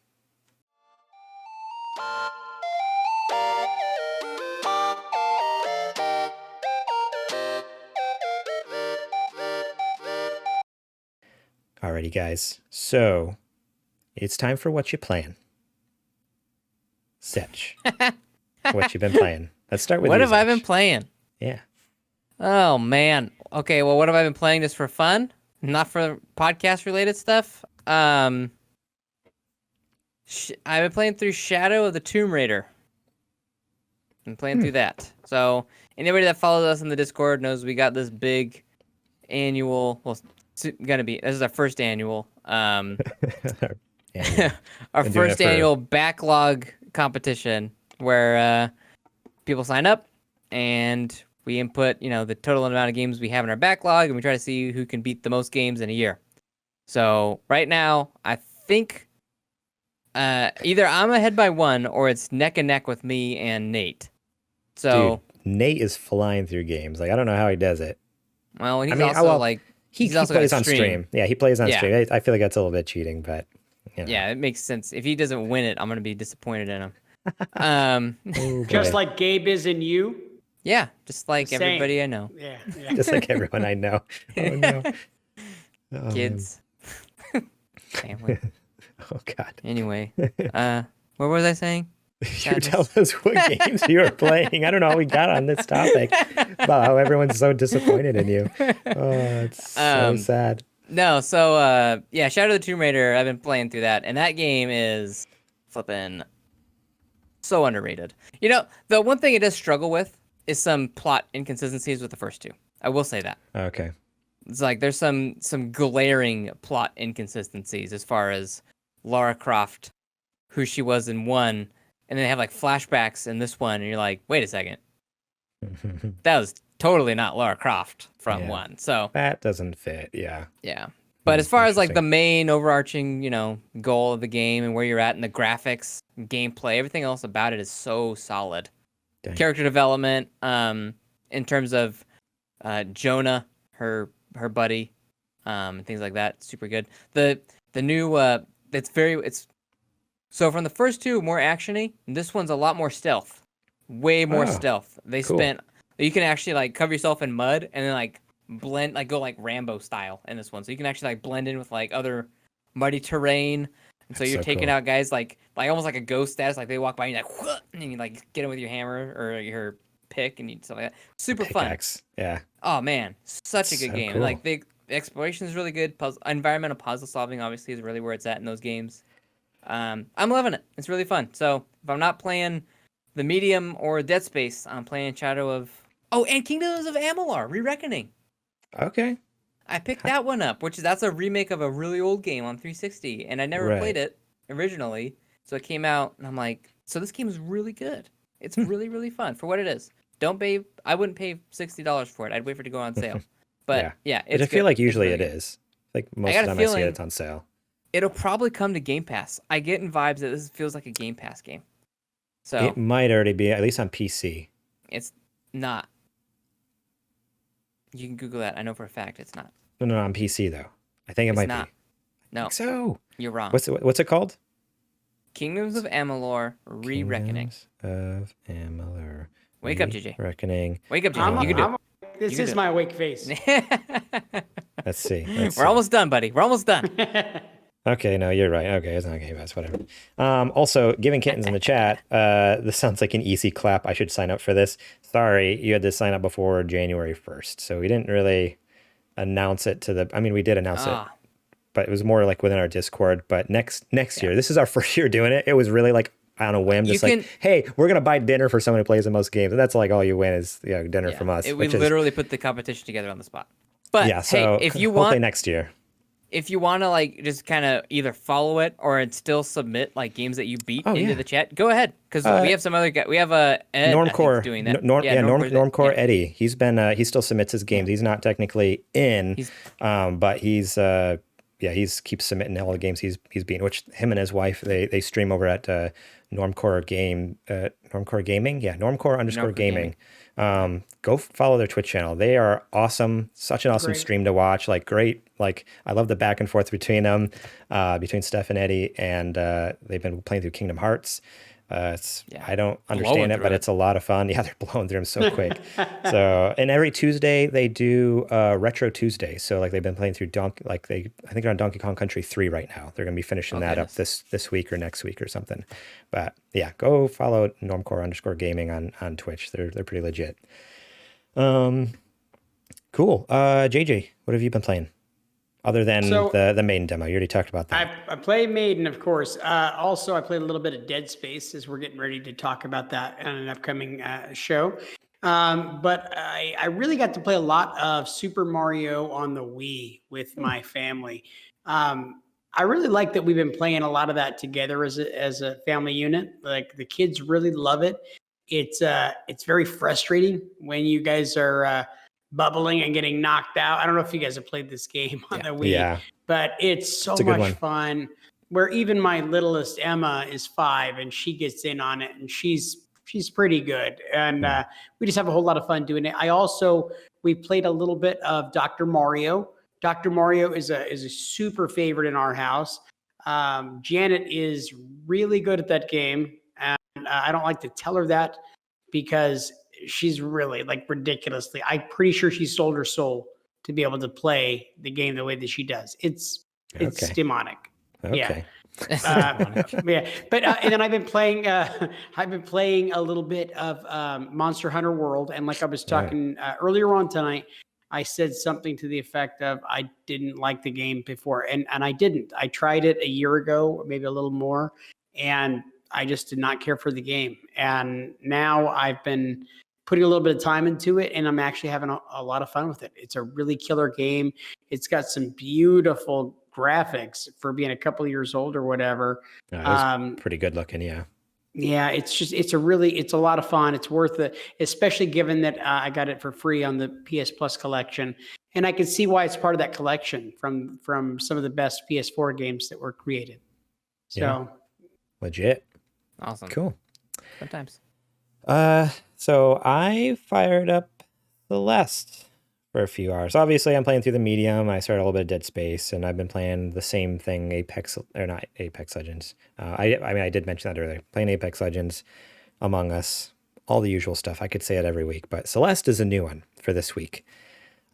Alrighty, guys. So it's time for what you playing. Zech, what you been playing? Let's start with what have Zech. I been playing? Yeah. Oh man. Okay. Well, what have I been playing just for fun, not for podcast related stuff? I've been playing through Shadow of the Tomb Raider. I'm playing through that. So anybody that follows us in the Discord knows we got this big annual. Well, this is our first annual. Our first annual backlog competition where people sign up and we input, the total amount of games we have in our backlog, and we try to see who can beat the most games in a year. So right now, I think either I'm ahead by 1 or it's neck and neck with me and Nate. So dude, Nate is flying through games. I don't know how he does it. Well, and he plays on stream. Yeah, he plays on stream. I feel like that's a little bit cheating, but yeah, it makes sense. If he doesn't win it, I'm gonna be disappointed in him. Just like Gabe is in you. Yeah, just like everybody I know. Yeah. Just like everyone I know. Oh no. Kids. Family. Oh God. Anyway, what was I saying? You tell us what games you were playing. I don't know how we got on this topic about how everyone's so disappointed in you. Oh, it's so sad. No, so yeah, Shadow of the Tomb Raider, I've been playing through that, and that game is flipping so underrated. You know, the one thing it does struggle with is some plot inconsistencies with the first two. I will say that. Okay. It's like there's some glaring plot inconsistencies as far as Lara Croft, who she was in one, and then they have like flashbacks in this one, and you're like, wait a second, that was totally not Lara Croft from one. So that doesn't fit. Yeah. Yeah. But as far as like the main overarching, you know, goal of the game and where you're at and the graphics, gameplay, everything else about it is so solid. Dang. Character development, in terms of Jonah, her buddy, and things like that, super good. The new it's so from the first two more actiony, this one's a lot more stealth. Way more stealth. They spent you can actually like cover yourself in mud and then like blend, like go like Rambo style in this one, so you can actually like blend in with like other muddy terrain, and so you're taking out guys like almost like a ghost status, like they walk by and you're like, and you like get them with your hammer or your pick and you stuff like that. Super Pickaxe. fun. Yeah. Oh man, such a good game. Cool. Like the exploration is really good. Environmental puzzle solving obviously is really where it's at in those games. I'm loving it. It's really fun. So if I'm not playing the Medium or Dead Space, I'm playing Shadow of and Kingdoms of Amalur: Re-Reckoning. Okay. I picked that one up, that's a remake of a really old game on 360, and I never played it originally. So it came out, and I'm like, so this game is really good. It's really, really fun for what it is. I wouldn't pay $60 for it. I'd wait for it to go on sale. But yeah, it's I feel good. like usually it is. Like most of the time I see it's on sale. It'll probably come to Game Pass. I get in vibes that this feels like a Game Pass game. So it might already be, at least on PC. It's not. You can Google that. I know for a fact it's not. No, on PC though. I think it might be. No. So you're wrong. What's it called? Kingdoms of Amalur: Re-Reckoning. Kingdoms of Amalur. Wake up, JJ. Reckoning. Wake up, JJ. You can do it. This is my awake face. Let's see. We're almost done, buddy. We're almost done. Okay, no, you're right. Okay, it's not Game Pass, whatever. Also, Giving Kittens in the chat, this sounds like an easy clap. I should sign up for this. Sorry, you had to sign up before January 1st. So we didn't really announce it we did announce it, but it was more like within our Discord. But next year, this is our first year doing it. It was really like on a whim, just hey, we're going to buy dinner for someone who plays the most games. And that's like all you win is dinner from us. We literally put the competition together on the spot. But so hey, if you hopefully want next year. If you want to like just kind of either follow it or still submit like games that you beat into the chat, go ahead, because we have some other guy. We have Ed Normcore doing that. Normcore Eddie. He's been he still submits his games. He's not technically in, but he's keeps submitting all the games he's beaten. Which him and his wife they stream over at Normcore Gaming. Normcore _gaming. Go follow their Twitch channel. They are awesome. Such an awesome stream to watch. Like great. Like I love the back and forth between them, between Steph and Eddie, and they've been playing through Kingdom Hearts. I don't understand it, but it's a lot of fun. Yeah, they're blowing through them so quick. And every Tuesday they do Retro Tuesday. So like they've been playing through I think they're on Donkey Kong Country 3 right now. They're gonna be finishing that up this week or next week or something. But yeah, go follow Normcore _gaming on Twitch. They're pretty legit. Cool. JJ, what have you been playing? Other than the Maiden demo. You already talked about that. I play Maiden, of course. Also, I played a little bit of Dead Space as we're getting ready to talk about that on an upcoming show. But I really got to play a lot of Super Mario on the Wii with my family. I really like that we've been playing a lot of that together as a family unit. Like the kids really love it. It's very frustrating when you guys are bubbling and getting knocked out. I don't know if you guys have played this game on the Wii, but it's so much fun. Where even my littlest Emma is 5 and she gets in on it and she's pretty good. And we just have a whole lot of fun doing it. We played a little bit of Dr. Mario. Dr. Mario is a super favorite in our house. Janet is really good at that game. And I don't like to tell her that because she's really like ridiculously. I'm pretty sure she sold her soul to be able to play the game the way that she does. It's demonic. Okay. Yeah. Yeah, but and then I've been playing. I've been playing a little bit of Monster Hunter World, and like I was talking earlier on tonight, I said something to the effect of I didn't like the game before, and I didn't. I tried it a year ago, maybe a little more, and I just did not care for the game. And now I've been putting a little bit of time into it, and I'm actually having a lot of fun with it. It's a really killer game. It's got some beautiful graphics for being a couple of years old or whatever. It's pretty good looking, yeah. Yeah, it's a lot of fun. It's worth it, especially given that I got it for free on the PS Plus collection, and I can see why it's part of that collection from some of the best PS4 games that were created. So, yeah. Legit. Awesome. Cool. Sometimes. So I fired up Celeste for a few hours. Obviously, I'm playing through the medium. I started a little bit of Dead Space, and I've been playing the same thing, not Apex Legends. I did mention that earlier. Playing Apex Legends, Among Us, all the usual stuff. I could say it every week, but Celeste is a new one for this week.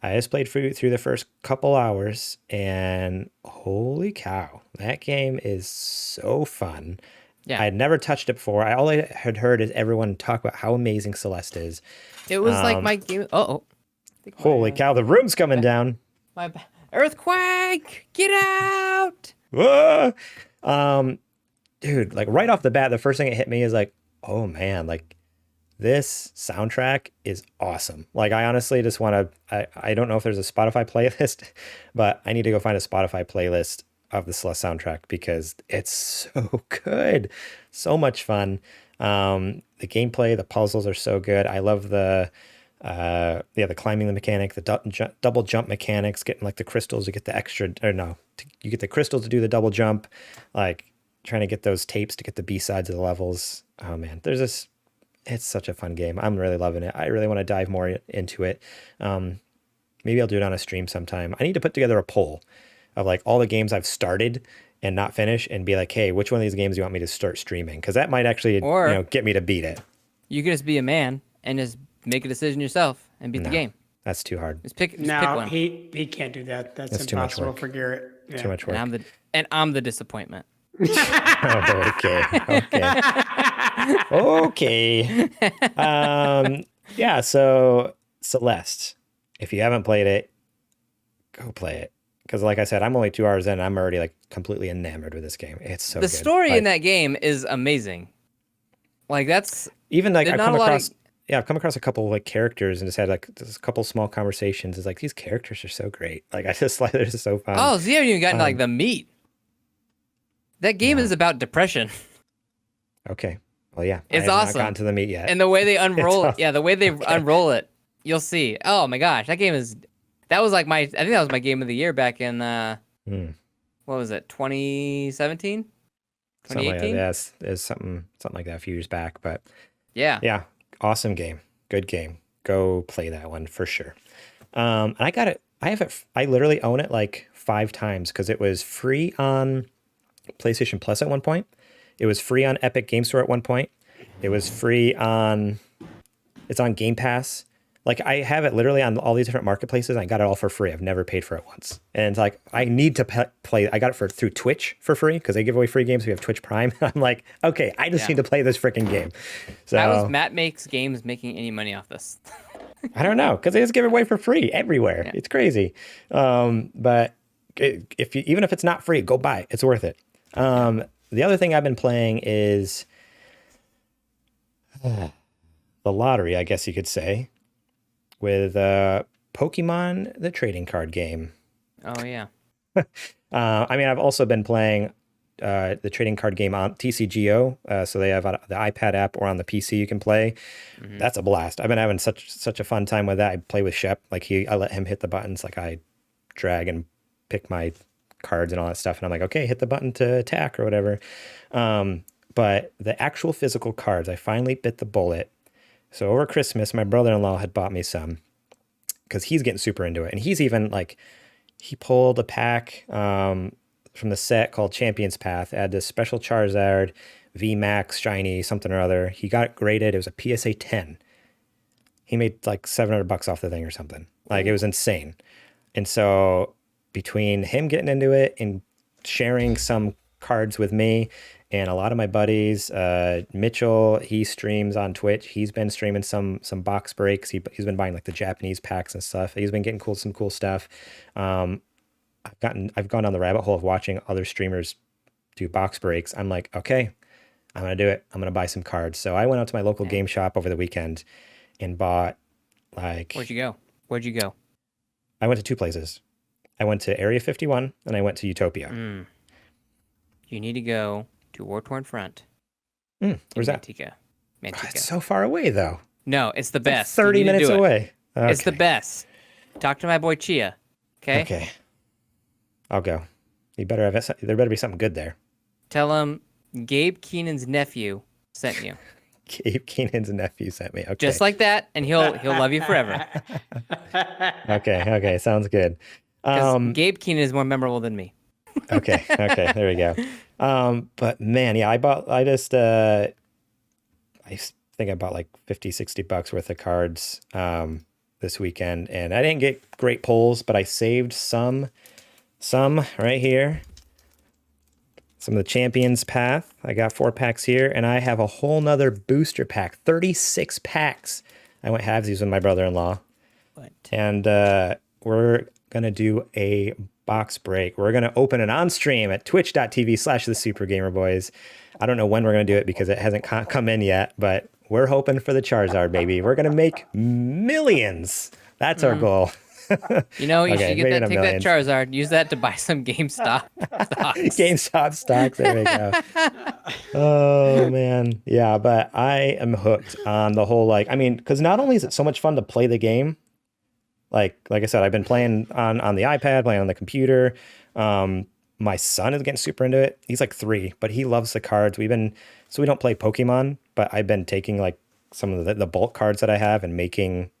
I just played through the first couple hours, and holy cow, that game is so fun. Yeah. I had never touched it before. All I had heard is everyone talk about how amazing Celeste is. It was like my game. Holy cow, the room's coming down. My earthquake! Get out! Whoa! Dude, like right off the bat, the first thing that hit me is like, oh man, like this soundtrack is awesome. Like I honestly just want to, I don't know if there's a Spotify playlist, but I need to go find a Spotify playlist of the Celeste soundtrack because it's so good. So much fun. The gameplay, the puzzles are so good. I love the climbing the mechanic, the double jump mechanics, getting like the crystals to get the extra, you get the crystals to do the double jump, like trying to get those tapes to get the B-sides of the levels. Oh man, it's such a fun game. I'm really loving it. I really want to dive more into it. Maybe I'll do it on a stream sometime. I need to put together a poll of like all the games I've started and not finished and be like, hey, which one of these games do you want me to start streaming? Because that might actually get me to beat it. You can just be a man and just make a decision yourself and beat the game. That's too hard. Just pick one. He can't do that. That's impossible for Garrett. Yeah. Too much work. And I'm the disappointment. Okay. Yeah, so Celeste, if you haven't played it, go play it. Because like I said, I'm only 2 hours in and I'm already like completely enamored with this game. It's so good. The story in that game is amazing. Like that's... Even like I've come across a couple like characters and just had like just a couple small conversations. It's like these characters are so great. Like I just like they're just so fun. Oh, so you haven't even gotten to like the meat. That game is about depression. Okay. Well, yeah. It's I have awesome. not gotten to the meat yet. And the way they unroll it, awesome. the way they unroll it, you'll see. Oh my gosh, that was like I think that was my game of the year back in what was it, 2017? 2018? Yes, it's something like that a few years back, but yeah, awesome game, good game. Go play that one for sure. And I got it. I literally own it like 5 times because it was free on PlayStation Plus at one point. It was free on Epic Game Store at one point. It was free it's on Game Pass. Like I have it literally on all these different marketplaces. I got it all for free. I've never paid for it once. And it's like, I need to play. I got it through Twitch for free because they give away free games. We have Twitch Prime. I'm like, okay, I just need to play this freaking game. So how is Matt Makes Games making any money off this? I don't know, because they just give it away for free everywhere. Yeah. It's crazy. But even if it's not free, go buy it. It's worth it. The other thing I've been playing is the lottery, I guess you could say, with Pokemon, the trading card game. Oh, yeah. I've also been playing the trading card game on TCGO. So they have the iPad app or on the PC you can play. Mm-hmm. That's a blast. I've been having such a fun time with that. I play with Shep. Like I let him hit the buttons. Like I drag and pick my cards and all that stuff. And I'm like, okay, hit the button to attack or whatever. But the actual physical cards, I finally bit the bullet. So over Christmas, my brother-in-law had bought me some because he's getting super into it. And he's even like, he pulled a pack from the set called Champion's Path. It had this special Charizard, VMAX, shiny, something or other. He got it graded. It was a PSA 10. He made like $700 off the thing or something. Like it was insane. And so between him getting into it and sharing some cards with me and a lot of my buddies. Mitchell, he streams on Twitch. He's been streaming some box breaks. He's been buying like the Japanese packs and stuff. He's been getting some cool stuff. I've gone down the rabbit hole of watching other streamers do box breaks. I'm like, okay, I'm gonna do it. I'm gonna buy some cards. So I went out to my local game shop over the weekend and bought like. Where'd you go? I went to 2 places. I went to Area 51 and I went to Utopia. You need to go to War Torn Front. Where's that? Manteca. Oh, it's so far away though. No, it's the best. 30 minutes away. Okay. It's the best. Talk to my boy Chia. Okay. Okay. I'll go. There better be something good there. Tell him Gabe Keenan's nephew sent you. Gabe Keenan's nephew sent me. Okay. Just like that, and he'll love you forever. Okay. Sounds good. Gabe Keenan is more memorable than me. Okay. There we go. But man, yeah, I think I bought like $50-$60 worth of cards this weekend, and I didn't get great pulls, but I saved some right here. Some of the Champions Path. I got 4 packs here, and I have a whole nother booster pack, 36 packs. I went halvesies with my brother-in-law. What? And we're going to do a box break. We're going to open it on stream at twitch.tv/thesupergamerboys. I don't know when we're going to do it because it hasn't come in yet, but we're hoping for the Charizard, baby. We're going to make millions. That's our goal. You know, you should take that Charizard, use that to buy some GameStop stocks. GameStop stocks, there we go. Oh, man. Yeah, but I am hooked on the whole, because not only is it so much fun to play the game, like I said, I've been playing on the iPad, playing on the computer. My son is getting super into it. He's like 3, but he loves the cards. We don't play Pokemon, but I've been taking like some of the bulk cards that I have and making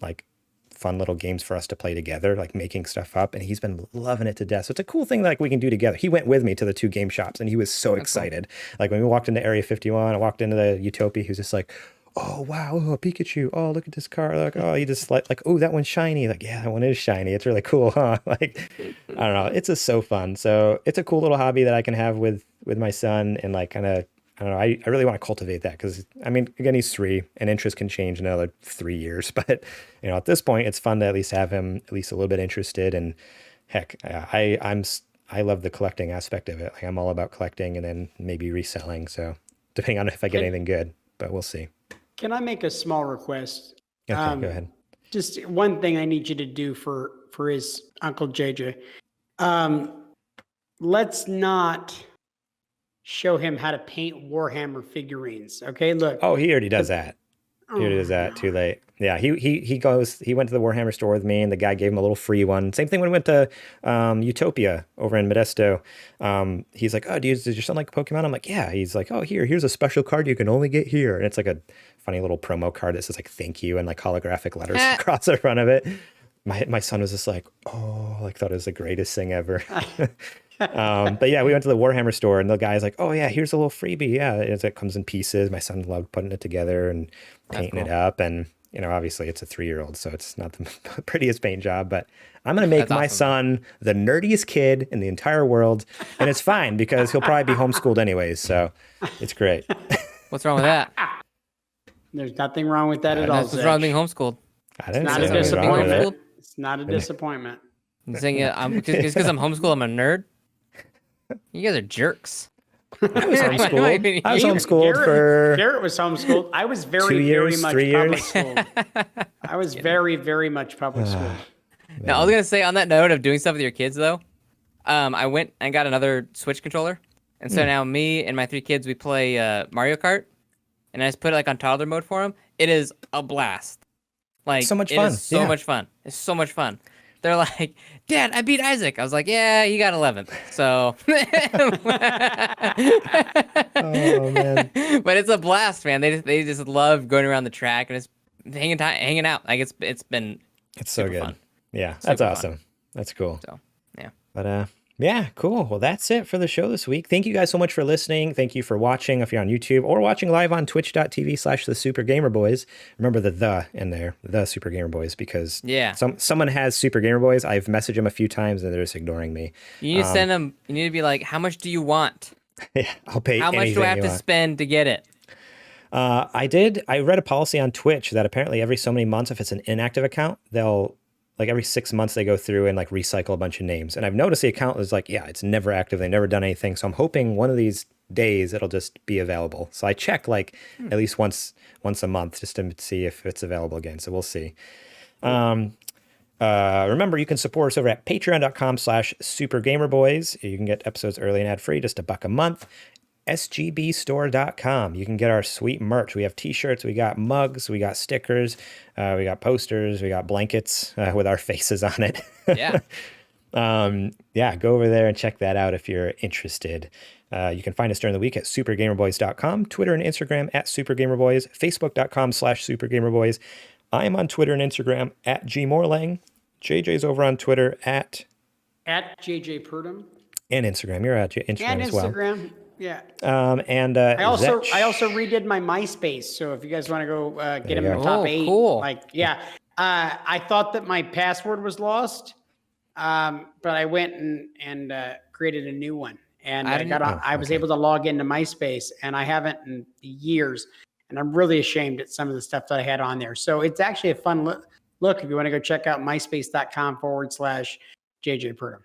like fun little games for us to play together, like making stuff up, and he's been loving it to death. So it's a cool thing like we can do together. He went with me to the 2 game shops and he was so excited. Cool. Like when we walked into Area 51, I walked into the Utopia, he was just like, oh wow, oh, Pikachu, oh look at this card, like oh, you just like oh, that one's shiny, like yeah, that one is shiny, it's really cool, huh? Like I don't know, it's just so fun. So it's a cool little hobby that I can have with my son, and like kind of I don't know, I really want to cultivate that because, I mean, again, he's 3 and interest can change in another 3 years. But, you know, at this point, it's fun to at least have him at least a little bit interested. And heck, I love the collecting aspect of it. Like I'm all about collecting and then maybe reselling. So depending on if I get anything good, but we'll see. Can I make a small request? Okay, go ahead. Just one thing I need you to do for his Uncle JJ. Let's not show him how to paint Warhammer figurines. Okay, look. Oh, he already does that. He already does that. Too late. Yeah, he went to the Warhammer store with me, and the guy gave him a little free one. Same thing when we went to Utopia over in Modesto. He's like, oh, does your son like Pokemon? I'm like, yeah. He's like, oh, here's a special card you can only get here. And it's like a funny little promo card that says like thank you and like holographic letters across the front of it. My son was just like, oh, like thought it was the greatest thing ever. But yeah, we went to the Warhammer store and the guy's like, oh yeah, here's a little freebie. Yeah, it comes in pieces. My son loved putting it together and painting it up. And, you know, obviously it's a 3-year-old, so it's not the prettiest paint job, but I'm going to make my son the nerdiest kid in the entire world. And it's fine because he'll probably be homeschooled anyways. So it's great. What's wrong with that? There's nothing wrong with that at all. What's wrong with being homeschooled? I didn't say anything wrong with it. It's not a disappointment. You're saying just because I'm homeschooled, I'm a nerd? You guys are jerks. I was homeschooled. I was homeschooled for... Garrett was homeschooled. I was very much public schooled. I was very, very much public schooled. Now, I was going to say, on that note of doing stuff with your kids, though, I went and got another Switch controller. And so now me and my 3 kids, we play Mario Kart. And I just put it like on toddler mode for them. It is a blast. Like, so much fun. It is so much fun. It's so much fun. They're like, Dad, I beat Isaac. I was like, yeah, you got 11th. So, oh man, but it's a blast, man. They just love going around the track and it's hanging out. Like it's so good. Fun. Yeah, that's awesome. Fun. That's cool. So, yeah. But Yeah, cool. Well, that's it for the show this week. Thank you guys so much for listening. Thank you for watching if you're on YouTube or watching live on twitch.tv/the Super Gamer Boys. Remember the in there, the Super Gamer Boys, because someone has Super Gamer Boys. I've messaged them a few times and they're just ignoring me. You need to send them, you need to be like, how much do you want? Yeah, I'll pay. How much do I have to spend to get it? I read a policy on Twitch that apparently every so many months, if it's an inactive account, they'll like every 6 months they go through and like recycle a bunch of names. And I've noticed the account is like, it's never active. They've never done anything. So I'm hoping one of these days it'll just be available. So I check like at least once a month just to see if it's available again. So we'll see. Remember, you can support us over at patreon.com/supergamerboys. You can get episodes early and ad-free, just $1 a month. sgbstore.com. You can get our sweet merch. We have t-shirts, we got mugs, we got stickers, we got posters, we got blankets with our faces on it. Yeah. Go over there and check that out if you're interested. You can find us during the week at supergamerboys.com, Twitter and Instagram at supergamerboys, facebook.com/supergamerboys. I am on Twitter and Instagram at gmorlang. JJ's over on Twitter at JJ Purdom. And Instagram. You're at Instagram as well. Instagram. Yeah. I also redid my MySpace. So if you guys want to go get him in the top 8, cool. I thought that my password was lost, but I went and created a new one, and I was able to log into MySpace, and I haven't in years, and I'm really ashamed at some of the stuff that I had on there. So it's actually a fun look if you want to go check out myspace.com/JJ Purdom.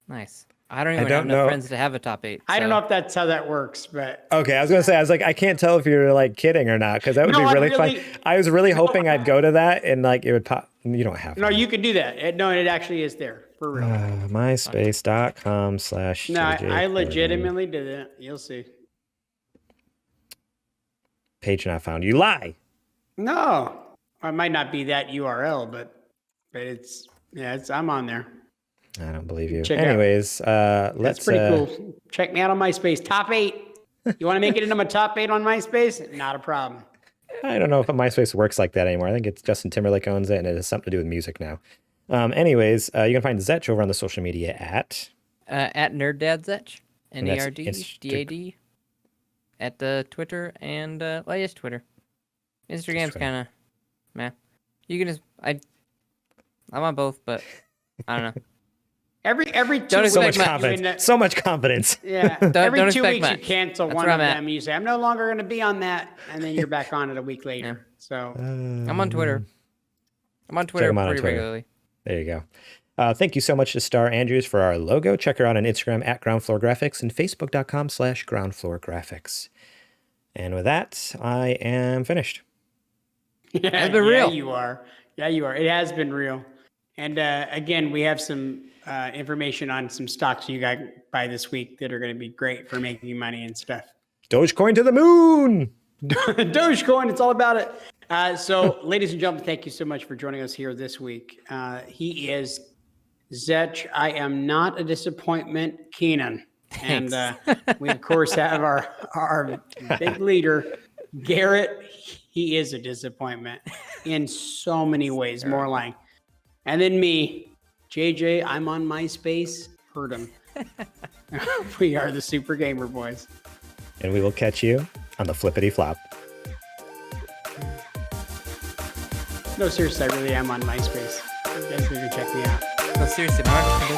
Nice. I don't even have enough friends to have a top 8. So. I don't know if that's how that works, but okay. I was gonna say, I can't tell if you're like kidding or not, because that would be really fun. I was really hoping I'd go to that and like it would pop. You don't have. No, you can do that. It actually is there for real. MySpace.com/. No, I legitimately did it. You'll see. Page not found. You lie. No, it might not be that URL, but I'm on there. I don't believe you. Check Anyways, let's. That's pretty cool. Check me out on MySpace. Top 8. You want to make it into my top 8 on MySpace? Not a problem. I don't know if MySpace works like that anymore. I think it's Justin Timberlake owns it, and it has something to do with music now. Anyways, you can find Zech over on the social media at NerdDadZech, NERDDAD, at the Twitter and yes, Twitter. Instagram's kind of meh. You can just I'm on both, but I don't know. Every 2 don't weeks, so much confidence. Yeah. Every 2 weeks you cancel one of them. You say, I'm no longer going to be on that. And then you're back on it a week later. Yeah. So I'm on Twitter. I'm on Twitter pretty regularly. There you go. Thank you so much to Star Andrews for our logo. Check her out on Instagram at Ground Floor Graphics and Facebook.com/Ground Floor Graphics. And with that, I am finished. Yeah, it's been real. Yeah, you are. Yeah, you are. It has been real. And again, we have some information on some stocks you got buy this week that are going to be great for making money and stuff. Dogecoin to the moon. Dogecoin, it's all about it. So, ladies and gentlemen, thank you so much for joining us here this week. He is Zech. I am not a disappointment, Keenan. Thanks. And we, of course, have our big leader, Garrett. He is a disappointment in so many ways, more like. And then me, JJ, I'm on MySpace. Heard him. We are the Super Gamer Boys. And we will catch you on the flippity flop. No, seriously, I really am on MySpace. You guys need to check me out. No, seriously, Mark, this is